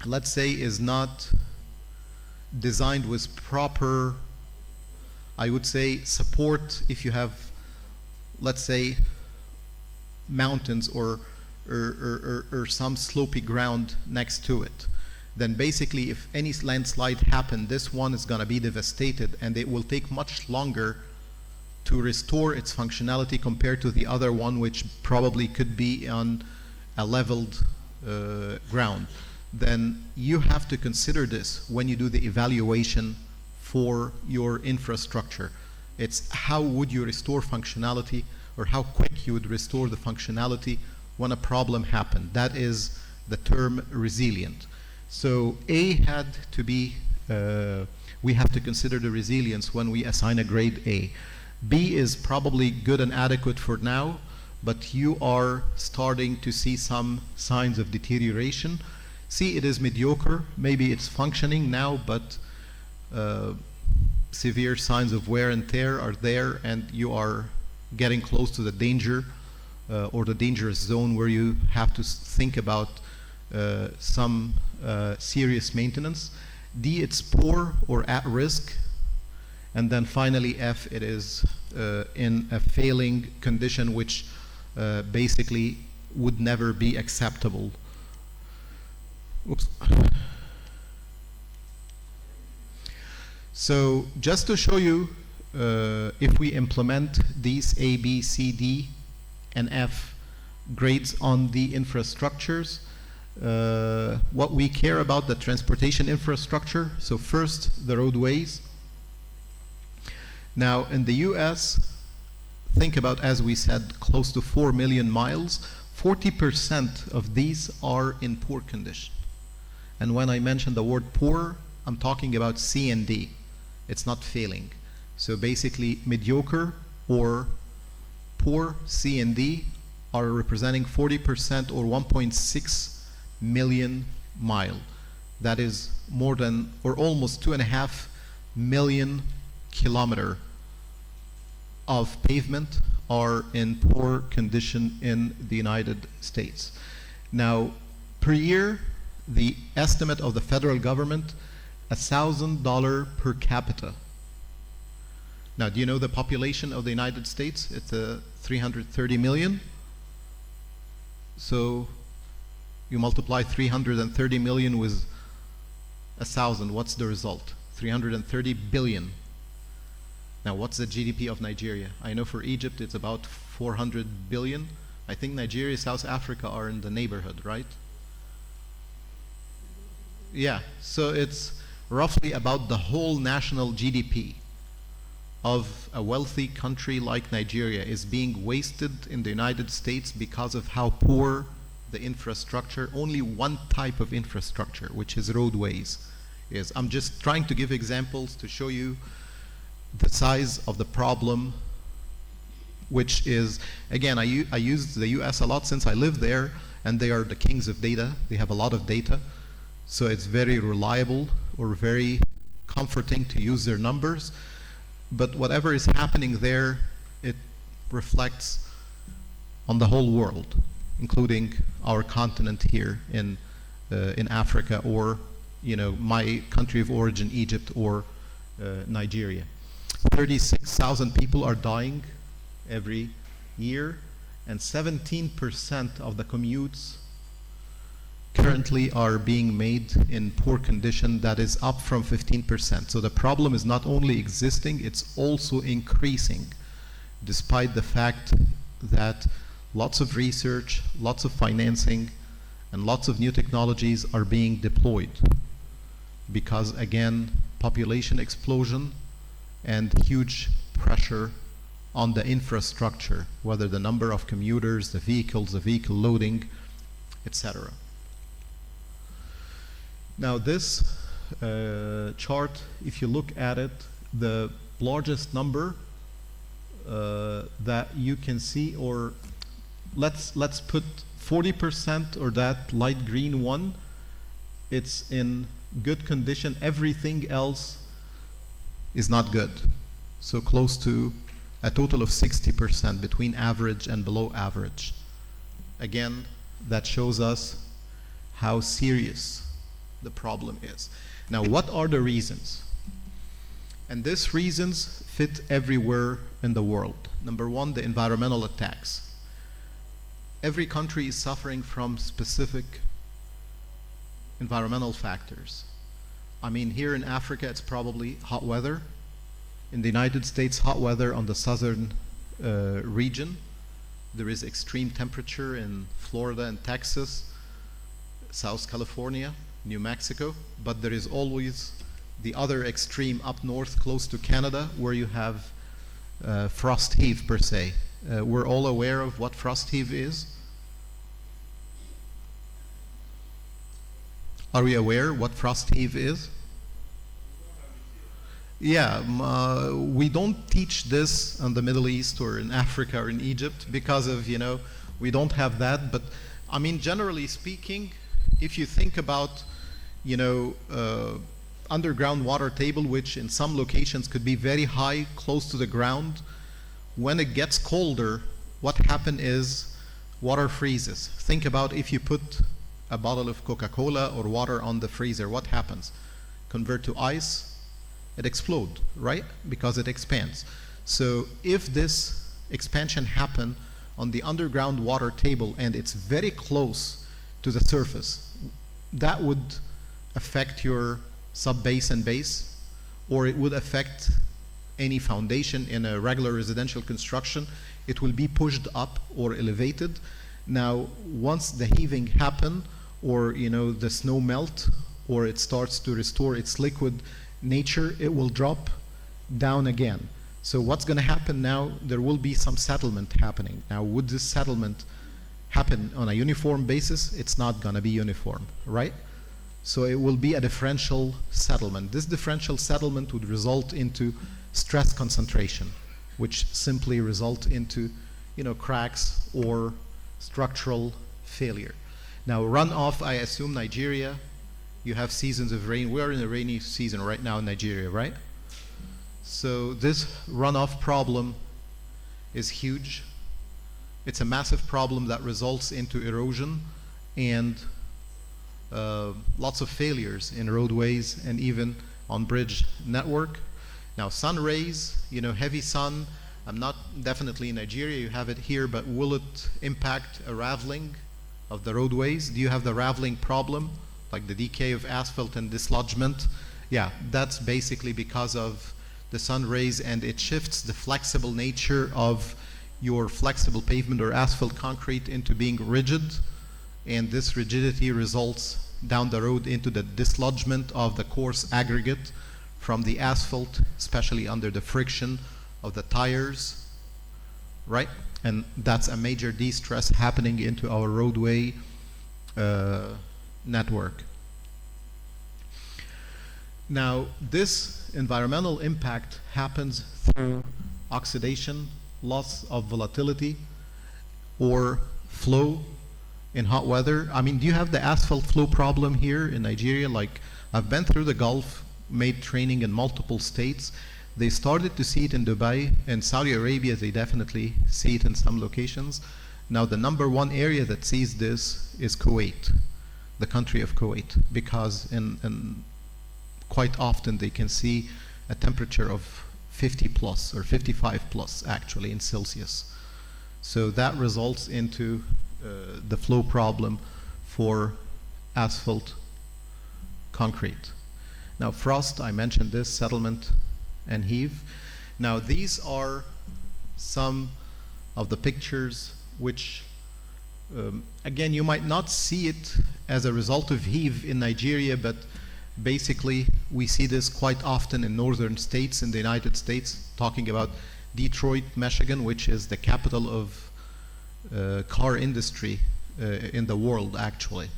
let's say, is not designed with proper, I would say, support. If you have, let's say, mountains or some slopey ground next to it, then basically if any landslide happened, this one is going to be devastated, and it will take much longer to restore its functionality compared to the other one, which probably could be on a leveled ground. Then you have to consider this when you do the evaluation for your infrastructure. It's how would you restore functionality, or how quick you would restore the functionality when a problem happened. That is the term resilient. So A had to be, we have to consider the resilience when we assign a grade A. B is probably good and adequate for now, but you are starting to see some signs of deterioration. C, it is mediocre. Maybe it's functioning now, but severe signs of wear and tear are there, and you are getting close to the danger or the dangerous zone where you have to think about some serious maintenance. D, it's poor or at risk. And then finally F, it is in a failing condition, which basically would never be acceptable. Oops. So just to show you, if we implement these A, B, C, D, and F grades on the infrastructures, what we care about, the transportation infrastructure. So first, the roadways. Now in the US, think about, as we said, close to 4 million miles. 40% of these are in poor condition. And when I mention the word poor, I'm talking about C and D. It's not failing. So basically mediocre or poor, C and D, are representing 40% or 1.6 million mile. That is more than, or almost 2.5 million kilometer of pavement are in poor condition in the United States. Now, per year, the estimate of the federal government, $1,000 per capita. Now, do you know the population of the United States? It's 330 million. So you multiply 330 million with 1,000, what's the result? 330 billion. Now, what's the GDP of Nigeria? I know for Egypt it's about 400 billion. I think Nigeria, South Africa are in the neighborhood, right? Yeah, so it's roughly about the whole national GDP of a wealthy country like Nigeria is being wasted in the United States because of how poor the infrastructure, only one type of infrastructure, which is roadways, is. I'm just trying to give examples to show you the size of the problem, which is, again, I use the US a lot since I live there, and they are the kings of data. They have a lot of data, so it's very reliable or very comforting to use their numbers, but whatever is happening there, it reflects on the whole world, including our continent here in Africa, or my country of origin, Egypt, or Nigeria. 36,000 people are dying every year, and 17% of the commutes currently are being made in poor condition. That is up from 15%. So the problem is not only existing, it's also increasing, despite the fact that lots of research, lots of financing, and lots of new technologies are being deployed. Because again, population explosion and huge pressure on the infrastructure, whether the number of commuters, the vehicles, the vehicle loading, etc. Now this chart, if you look at it, the largest number that you can see, or let's put 40%, or that light green one, it's in good condition. Everything else is not good. So close to a total of 60% between average and below average. Again, that shows us how serious the problem is. Now, what are the reasons? And these reasons fit everywhere in the world. Number one, the environmental attacks. Every country is suffering from specific environmental factors. I mean, here in Africa, it's probably hot weather. In the United States, hot weather on the southern region. There is extreme temperature in Florida and Texas, South California, New Mexico, but there is always the other extreme up north, close to Canada, where you have frost heave per se. We're all aware of what frost heave is. Are we aware what frost heave is? Yeah, we don't teach this in the Middle East or in Africa or in Egypt because of, we don't have that. But I mean, generally speaking, if you think about, underground water table, which in some locations could be very high, close to the ground, when it gets colder, what happens is water freezes. Think about if you put a bottle of Coca-Cola or water on the freezer, what happens? Convert to ice, it explodes, right? Because it expands. So if this expansion happen on the underground water table and it's very close to the surface, that would affect your sub-base and base, or it would affect any foundation in a regular residential construction. It will be pushed up or elevated. Now, once the heaving happen, or the snow melt, or it starts to restore its liquid nature, it will drop down again. So what's going to happen now? There will be some settlement happening. Now, would this settlement happen on a uniform basis? It's not going to be uniform, right? So it will be a differential settlement. This differential settlement would result into stress concentration, which simply result into, cracks or structural failure. Now, runoff, I assume Nigeria, you have seasons of rain. We are in a rainy season right now in Nigeria, right? So this runoff problem is huge. It's a massive problem that results into erosion and lots of failures in roadways and even on bridge network. Now, sun rays, heavy sun, I'm not definitely in Nigeria, you have it here, but will it impact a raveling of the roadways? Do you have the raveling problem, like the decay of asphalt and dislodgement? Yeah, that's basically because of the sun rays, and it shifts the flexible nature of your flexible pavement or asphalt concrete into being rigid, and this rigidity results down the road into the dislodgement of the coarse aggregate from the asphalt, especially under the friction of the tires, right? And that's a major de-stress happening into our roadway network. Now, this environmental impact happens through oxidation, loss of volatility, or flow in hot weather. I mean, do you have the asphalt flow problem here in Nigeria? Like, I've been through the Gulf made training in multiple states. They started to see it in Dubai. In Saudi Arabia, they definitely see it in some locations. Now, the number one area that sees this is Kuwait, the country of Kuwait, because in quite often they can see a temperature of 50 plus or 55 plus actually in Celsius. So that results into the flow problem for asphalt concrete. Now, frost, I mentioned this, settlement and heave. Now, these are some of the pictures which, again, you might not see it as a result of heave in Nigeria, but basically we see this quite often in northern states in the United States, talking about Detroit, Michigan, which is the capital of car industry in the world, actually.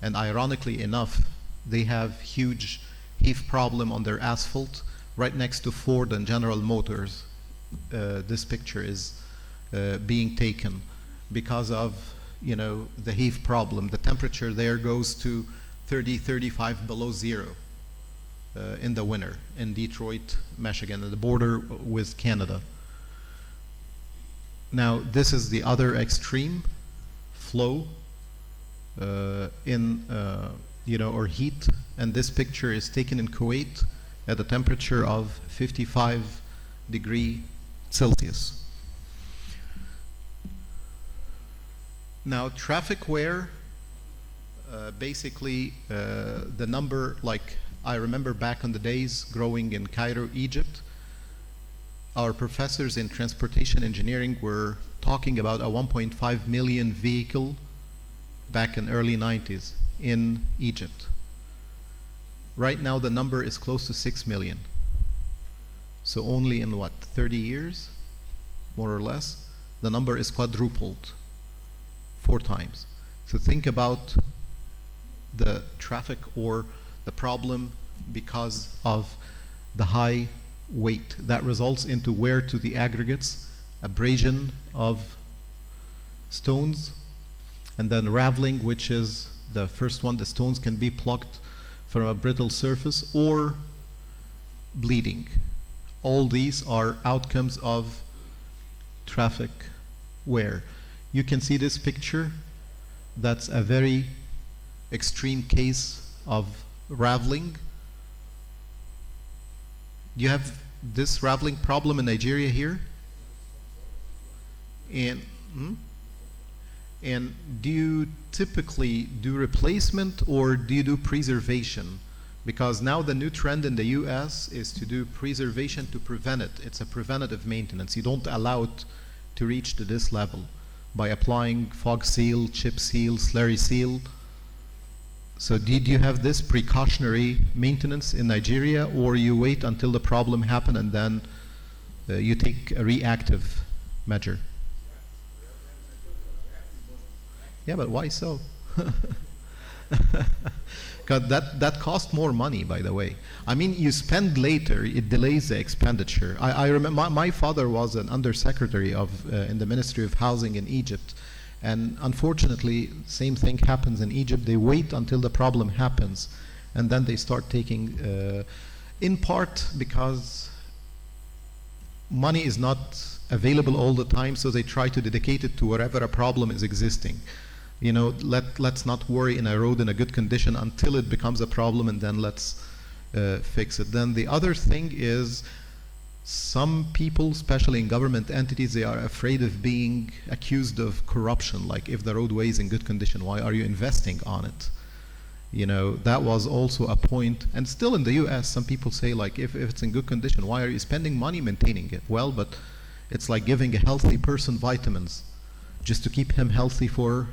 And ironically enough, they have huge heave problem on their asphalt right next to Ford and General Motors. This picture is being taken because of, you know, the heave problem. The temperature there goes to 30, 35 below zero in the winter in Detroit, Michigan, at the border with Canada. Now, this is the other extreme, flow or heat, and this picture is taken in Kuwait at a temperature of 55 degrees Celsius. Now, traffic wear, basically the number, like I remember back in the days growing in Cairo, Egypt, our professors in transportation engineering were talking about a 1.5 million vehicle back in early 90s in Egypt. Right now the number is close to 6 million. So only in what, 30 years, more or less, the number is quadrupled 4 times. So think about the traffic or the problem because of the high weight that results into wear to the aggregates, abrasion of stones, and then raveling, which is the first one. The stones can be plucked from a brittle surface, or bleeding. All these are outcomes of traffic wear. You can see this picture. That's a very extreme case of raveling. Do you have this raveling problem in Nigeria here? And do you typically do replacement or do you do preservation? Because now the new trend in the US is to do preservation to prevent it. It's a preventative maintenance. You don't allow it to reach to this level by applying fog seal, chip seal, slurry seal. So did you have this precautionary maintenance in Nigeria, or you wait until the problem happens and then you take a reactive measure? Yeah, but why so? Because that costs more money, by the way. I mean, you spend later, it delays the expenditure. I remember my father was an undersecretary in the Ministry of Housing in Egypt. And unfortunately, same thing happens in Egypt. They wait until the problem happens, and then they start taking, in part because money is not available all the time, so they try to dedicate it to wherever a problem is existing. You know, let's not worry in a road in a good condition until it becomes a problem, and then let's fix it. Then the other thing is, some people, especially in government entities, they are afraid of being accused of corruption. Like, if the roadway is in good condition, why are you investing on it? You know, that was also a point. And still in the US, some people say, like, if it's in good condition, why are you spending money maintaining it? Well, but it's like giving a healthy person vitamins just to keep him healthy for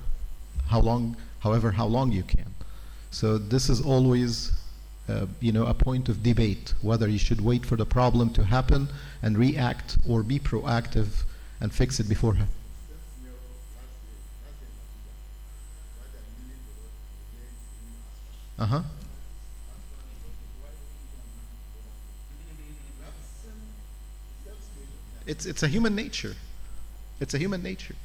how long you can. So this is always a point of debate, whether you should wait for the problem to happen and react, or be proactive and fix it beforehand. It's a human nature. It's a human nature.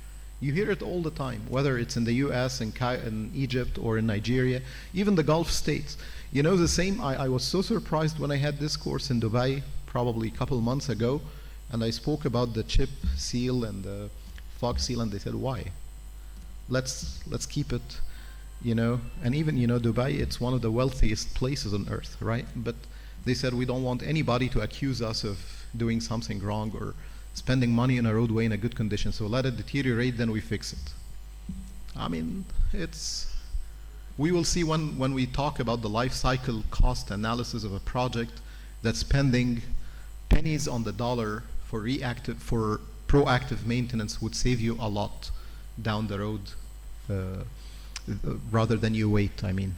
You hear it all the time, whether it's in the US, in Egypt, or in Nigeria, even the Gulf states. You know, the same, I was so surprised when I had this course in Dubai probably a couple months ago, and I spoke about the chip seal and the fog seal, and they said, why? Let's keep it, you know, and even, you know, Dubai, it's one of the wealthiest places on earth, right? But they said, we don't want anybody to accuse us of doing something wrong or spending money on a roadway in a good condition, so let it deteriorate, then we fix it. I mean, we will see when we talk about the life cycle cost analysis of a project, that spending pennies on the dollar for proactive maintenance would save you a lot down the road, rather than you wait, I mean.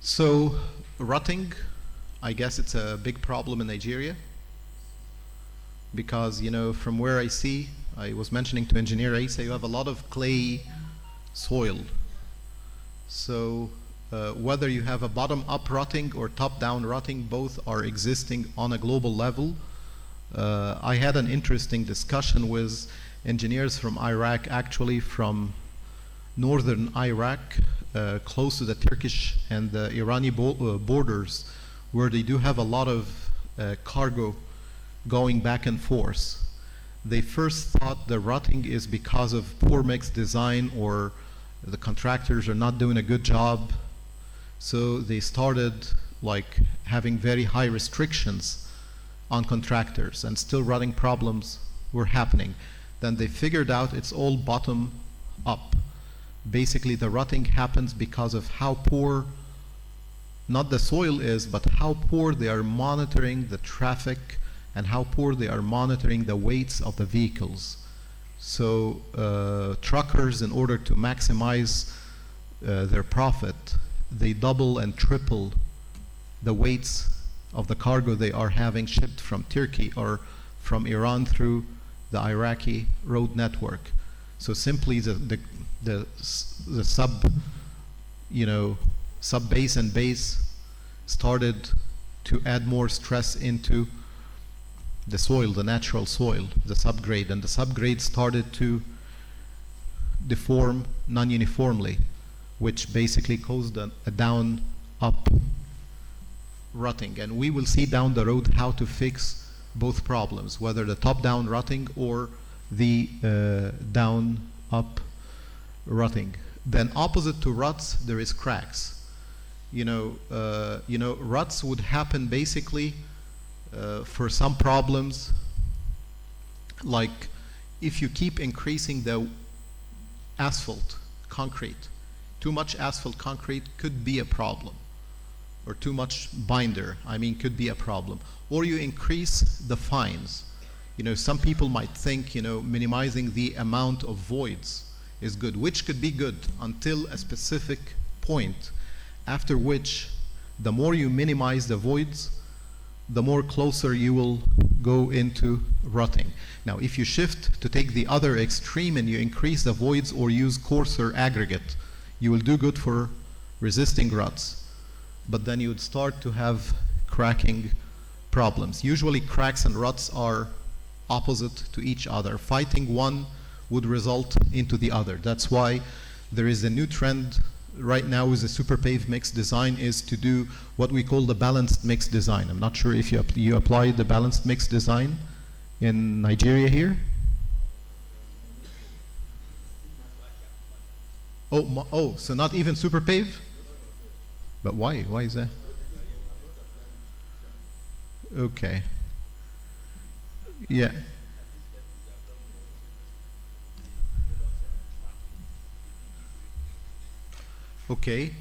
So, rutting, I guess it's a big problem in Nigeria, because, you know, from where I see, I was mentioning to Engineer Isa, you have a lot of clay soil. So whether you have a bottom-up rutting or top-down rutting, both are existing on a global level. I had an interesting discussion with engineers from Iraq, actually from northern Iraq, close to the Turkish and the Irani borders, where they do have a lot of cargo going back and forth. They first thought the rutting is because of poor mix design, or the contractors are not doing a good job. So they started like having very high restrictions on contractors, and still rutting problems were happening. Then they figured out it's all bottom up. Basically the rutting happens because of how poor, not the soil is, but how poor they are monitoring the traffic and how poor they are monitoring the weights of the vehicles. So truckers, in order to maximize their profit, they double and triple the weights of the cargo they are having shipped from Turkey or from Iran through the Iraqi road network. So simply the sub base and base started to add more stress into the soil, the natural soil, the subgrade, and the subgrade started to deform non-uniformly, which basically caused a down-up rutting. And we will see down the road how to fix both problems, whether the top-down rutting or the down-up rutting. Then opposite to ruts, there is cracks. Ruts would happen basically for some problems, like if you keep increasing the asphalt concrete. Too much asphalt concrete could be a problem, or too much binder, could be a problem. Or you increase the fines. Some people might think, minimizing the amount of voids is good, which could be good until a specific point, after which the more you minimize the voids, the more closer you will go into rutting. Now, if you shift to take the other extreme and you increase the voids or use coarser aggregate, you will do good for resisting ruts. But then you would start to have cracking problems. Usually cracks and ruts are opposite to each other. Fighting one would result into the other. That's why there is a new trend right now with the super pave mix design, is to do what we call the balanced mix design. I'm not sure if you apply the balanced mix design in Nigeria here. So not even super pave? But why? Why is that? Okay. Yeah. Okay.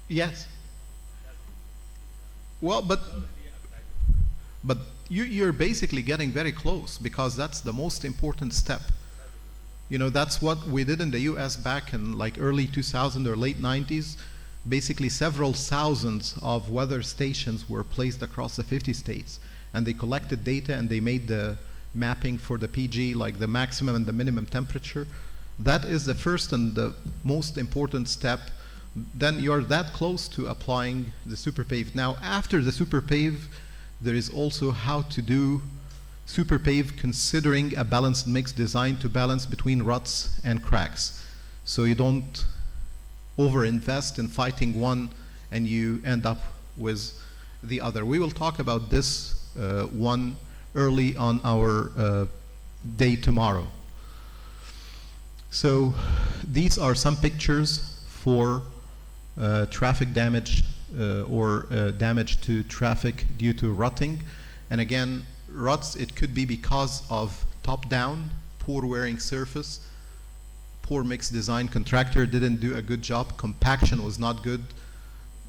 Yes. Well, but you're basically getting very close, because that's the most important step. That's what we did in the US back in like early 2000 or late 90s. Basically several thousands of weather stations were placed across the 50 states, and they collected data and they made the mapping for the PG, like the maximum and the minimum temperature. That is the first and the most important step. Then you're that close to applying the super pave. Now, after the super pave, there is also how to do super pave considering a balanced mix designed to balance between ruts and cracks. So you don't overinvest in fighting one and you end up with the other. We will talk about this one early on our day tomorrow. So these are some pictures for traffic damage or damage to traffic due to rutting. And again, ruts, it could be because of top-down, poor wearing surface, poor mix design, contractor didn't do a good job, compaction was not good,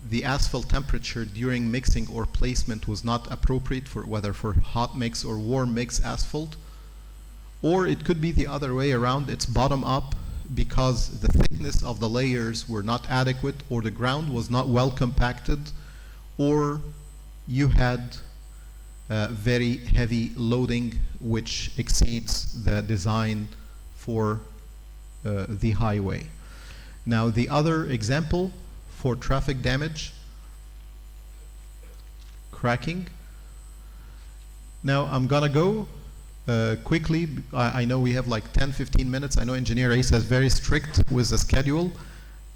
the asphalt temperature during mixing or placement was not appropriate for whether for hot mix or warm mix asphalt. Or it could be the other way around, it's bottom up because the thickness of the layers were not adequate, or the ground was not well compacted, or you had very heavy loading which exceeds the design for the highway. Now the other example for traffic damage, cracking. Now I'm gonna go quickly. I know we have like 10-15 minutes. I know Engineer Ace is very strict with the schedule,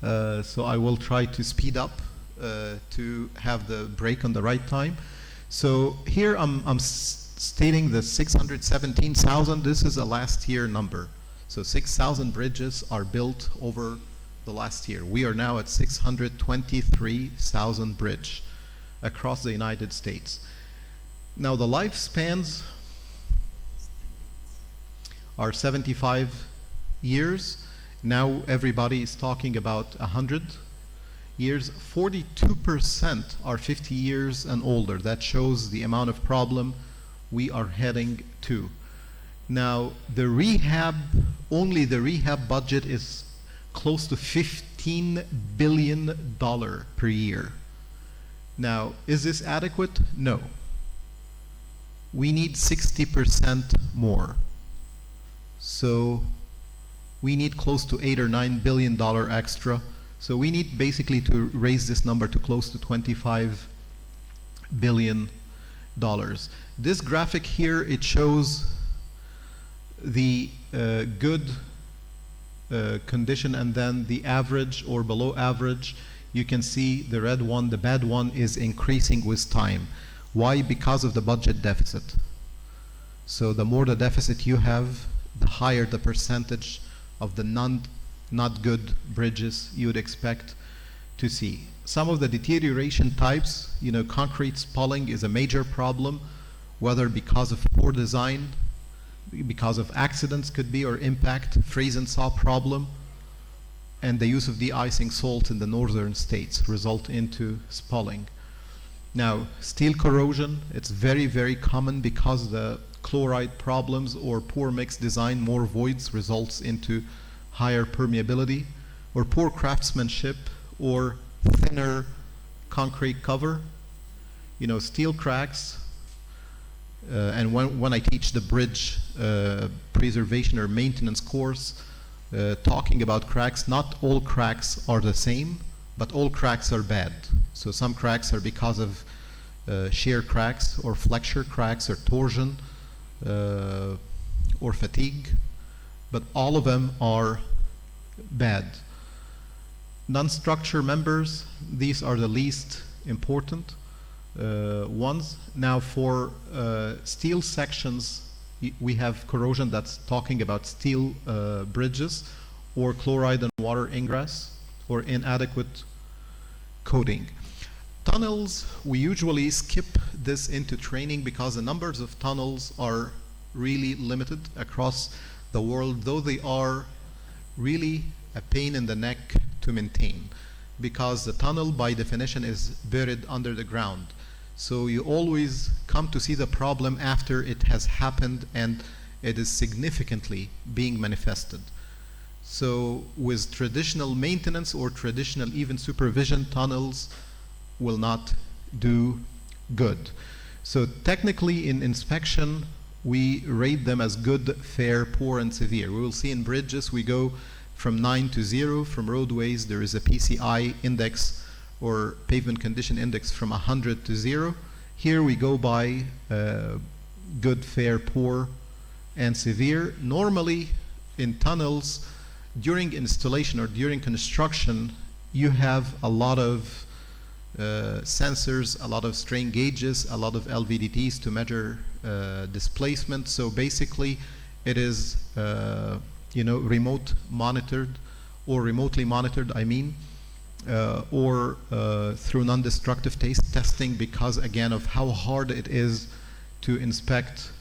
so I will try to speed up to have the break on the right time. So here I'm stating the 617,000. This is a last year number. So 6,000 bridges are built over the last year. We are now at 623,000 bridge across the United States. Now the lifespans are 75 years. Now everybody is talking about 100 years. 42% are 50 years and older. That shows the amount of problem we are heading to. Now the rehab, only the rehab budget is close to $15 billion per year. Now, is this adequate? No. We need 60% more. So we need close to $8 or $9 billion extra. So we need basically to raise this number to close to $25 billion. This graphic here, it shows the good condition and then the average or below average. You can see the red one, the bad one is increasing with time. Why? Because of the budget deficit. So the more the deficit you have, the higher the percentage of the not good bridges you would expect to see. Some of the deterioration types, you know, concrete spalling is a major problem, whether because of poor design, because of accidents could be, or impact, freeze and thaw problem, and the use of de-icing salt in the northern states result into spalling. Now, steel corrosion, it's very, very common because the chloride problems or poor mix design, more voids results into higher permeability, or poor craftsmanship, or thinner concrete cover. You know, steel cracks, and when I teach the bridge preservation or maintenance course, talking about cracks, not all cracks are the same, but all cracks are bad. So some cracks are because of shear cracks, or flexure cracks, or torsion, or fatigue, but all of them are bad. Non-structure members, these are the least important ones. Now for steel sections, we have corrosion that's talking about steel bridges, or chloride and water ingress, or inadequate coating. Tunnels, we usually skip this into training because the numbers of tunnels are really limited across the world, though they are really a pain in the neck to maintain, because the tunnel by definition is buried under the ground. So you always come to see the problem after it has happened and it is significantly being manifested. So with traditional maintenance or traditional even supervision, tunnels will not do good. So technically in inspection, we rate them as good, fair, poor, and severe. We will see in bridges we go from 9 to 0. From roadways there is a PCI index, or pavement condition index, from 100 to 0. Here we go by good, fair, poor, and severe. Normally, in tunnels, during installation or during construction, you have a lot of sensors, a lot of strain gauges, a lot of LVDTs to measure displacement. So basically, it is remote monitored or remotely monitored, I mean, or through non-destructive testing, because again of how hard it is to inspect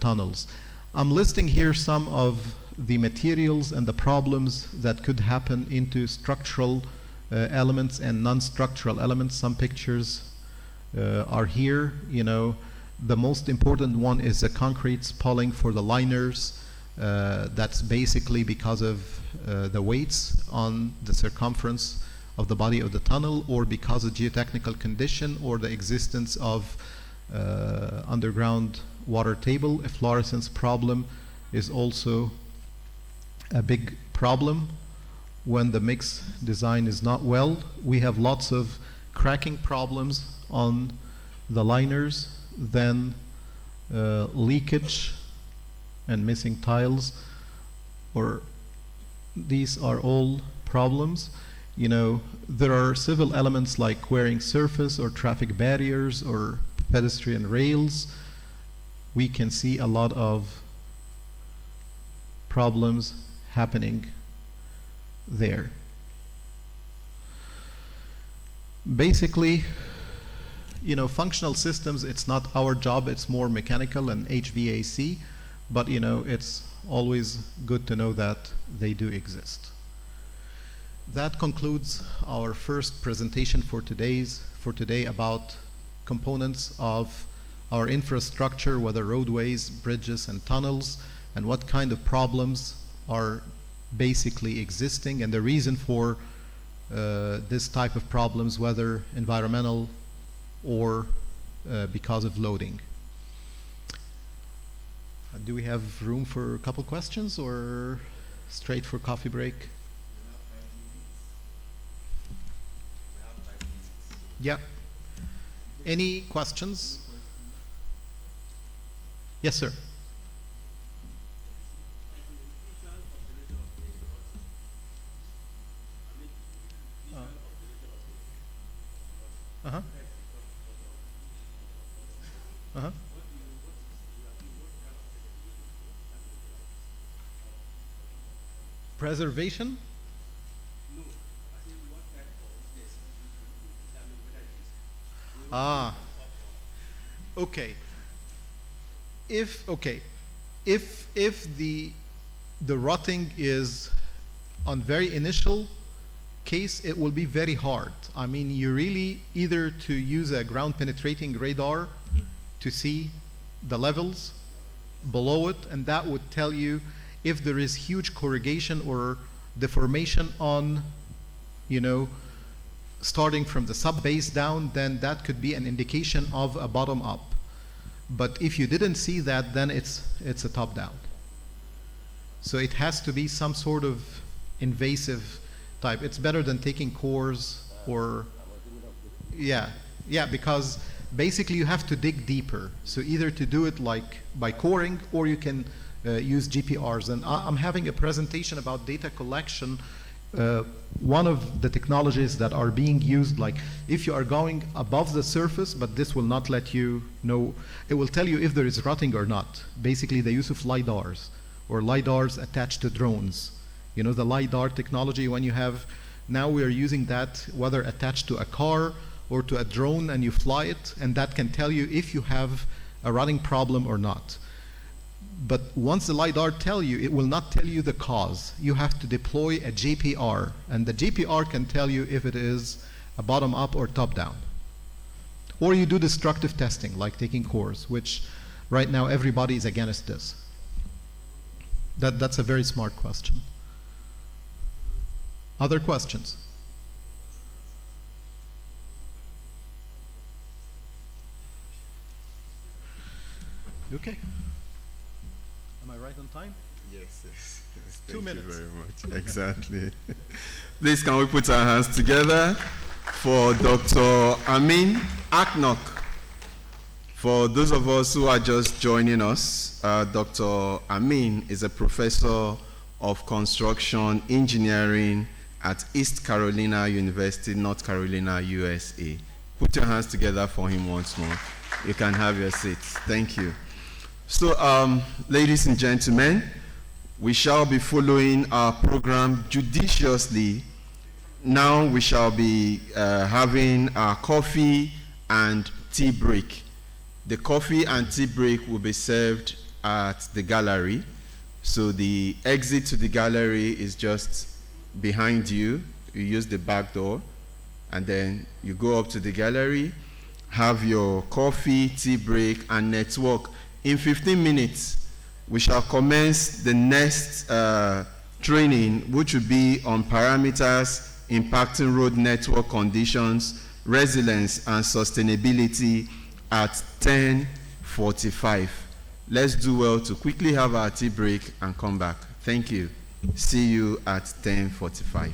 tunnels. I'm listing here some of the materials and the problems that could happen into structural elements and non-structural elements. Some pictures are here. The most important one is the concrete spalling for the liners. That's basically because of the weights on the circumference of the body of the tunnel, or because of geotechnical condition, or the existence of underground water table. Efflorescence problem is also a big problem when the mix design is not well. We have lots of cracking problems on the liners, then leakage and missing tiles, or these are all problems. There are civil elements like quarrying surface or traffic barriers or pedestrian rails. We can see a lot of problems happening there. Basically, functional systems, it's not our job, it's more mechanical and HVAC, but it's always good to know that they do exist. That concludes our first presentation for today about components of our infrastructure, whether roadways, bridges, and tunnels, and what kind of problems are basically existing, and the reason for this type of problems, whether environmental or because of loading. Do we have room for a couple questions, or straight for coffee break? Yeah. Any questions? Yes, sir. Preservation? Okay. If the rotting is on very initial case, it will be very hard. I mean, you really either to use a ground penetrating radar to see the levels below it, and that would tell you if there is huge corrugation or deformation on, starting from the sub-base down, then that could be an indication of a bottom up. But if you didn't see that, then it's a top down. So it has to be some sort of invasive type. It's better than taking cores or, yeah, because basically you have to dig deeper. So either to do it like by coring, or you can use GPRs. And I'm having a presentation about data collection. One of the technologies that are being used, like if you are going above the surface, but this will not let you know, it will tell you if there is rotting or not. Basically the use of LiDARs, or LiDARs attached to drones. The LiDAR technology, when you have, now we are using that whether attached to a car or to a drone, and you fly it, and that can tell you if you have a rotting problem or not. But once the LiDAR tell you, it will not tell you the cause. You have to deploy a JPR, and the JPR can tell you if it is a bottom up or top down. Or you do destructive testing, like taking cores, which right now everybody is against this. That's a very smart question. Other questions? Okay. Am I right on time? Yes. Thank 2 minutes. you very much. Exactly. Please, can we put our hands together for Dr. Amin Aknok For those of us who are just joining us, Dr. Amin is a professor of construction engineering at East Carolina University, North Carolina, USA. Put your hands together for him once more. You can have your seats. Thank you. So, ladies and gentlemen, we shall be following our program judiciously. Now we shall be having our coffee and tea break. The coffee and tea break will be served at the gallery. So the exit to the gallery is just behind you. You use the back door, and then you go up to the gallery, have your coffee, tea break, and network. In 15 minutes, we shall commence the next training, which will be on parameters impacting road network conditions, resilience, and sustainability at 10:45. Let's do well to quickly have our tea break and come back. Thank you. See you at 10:45.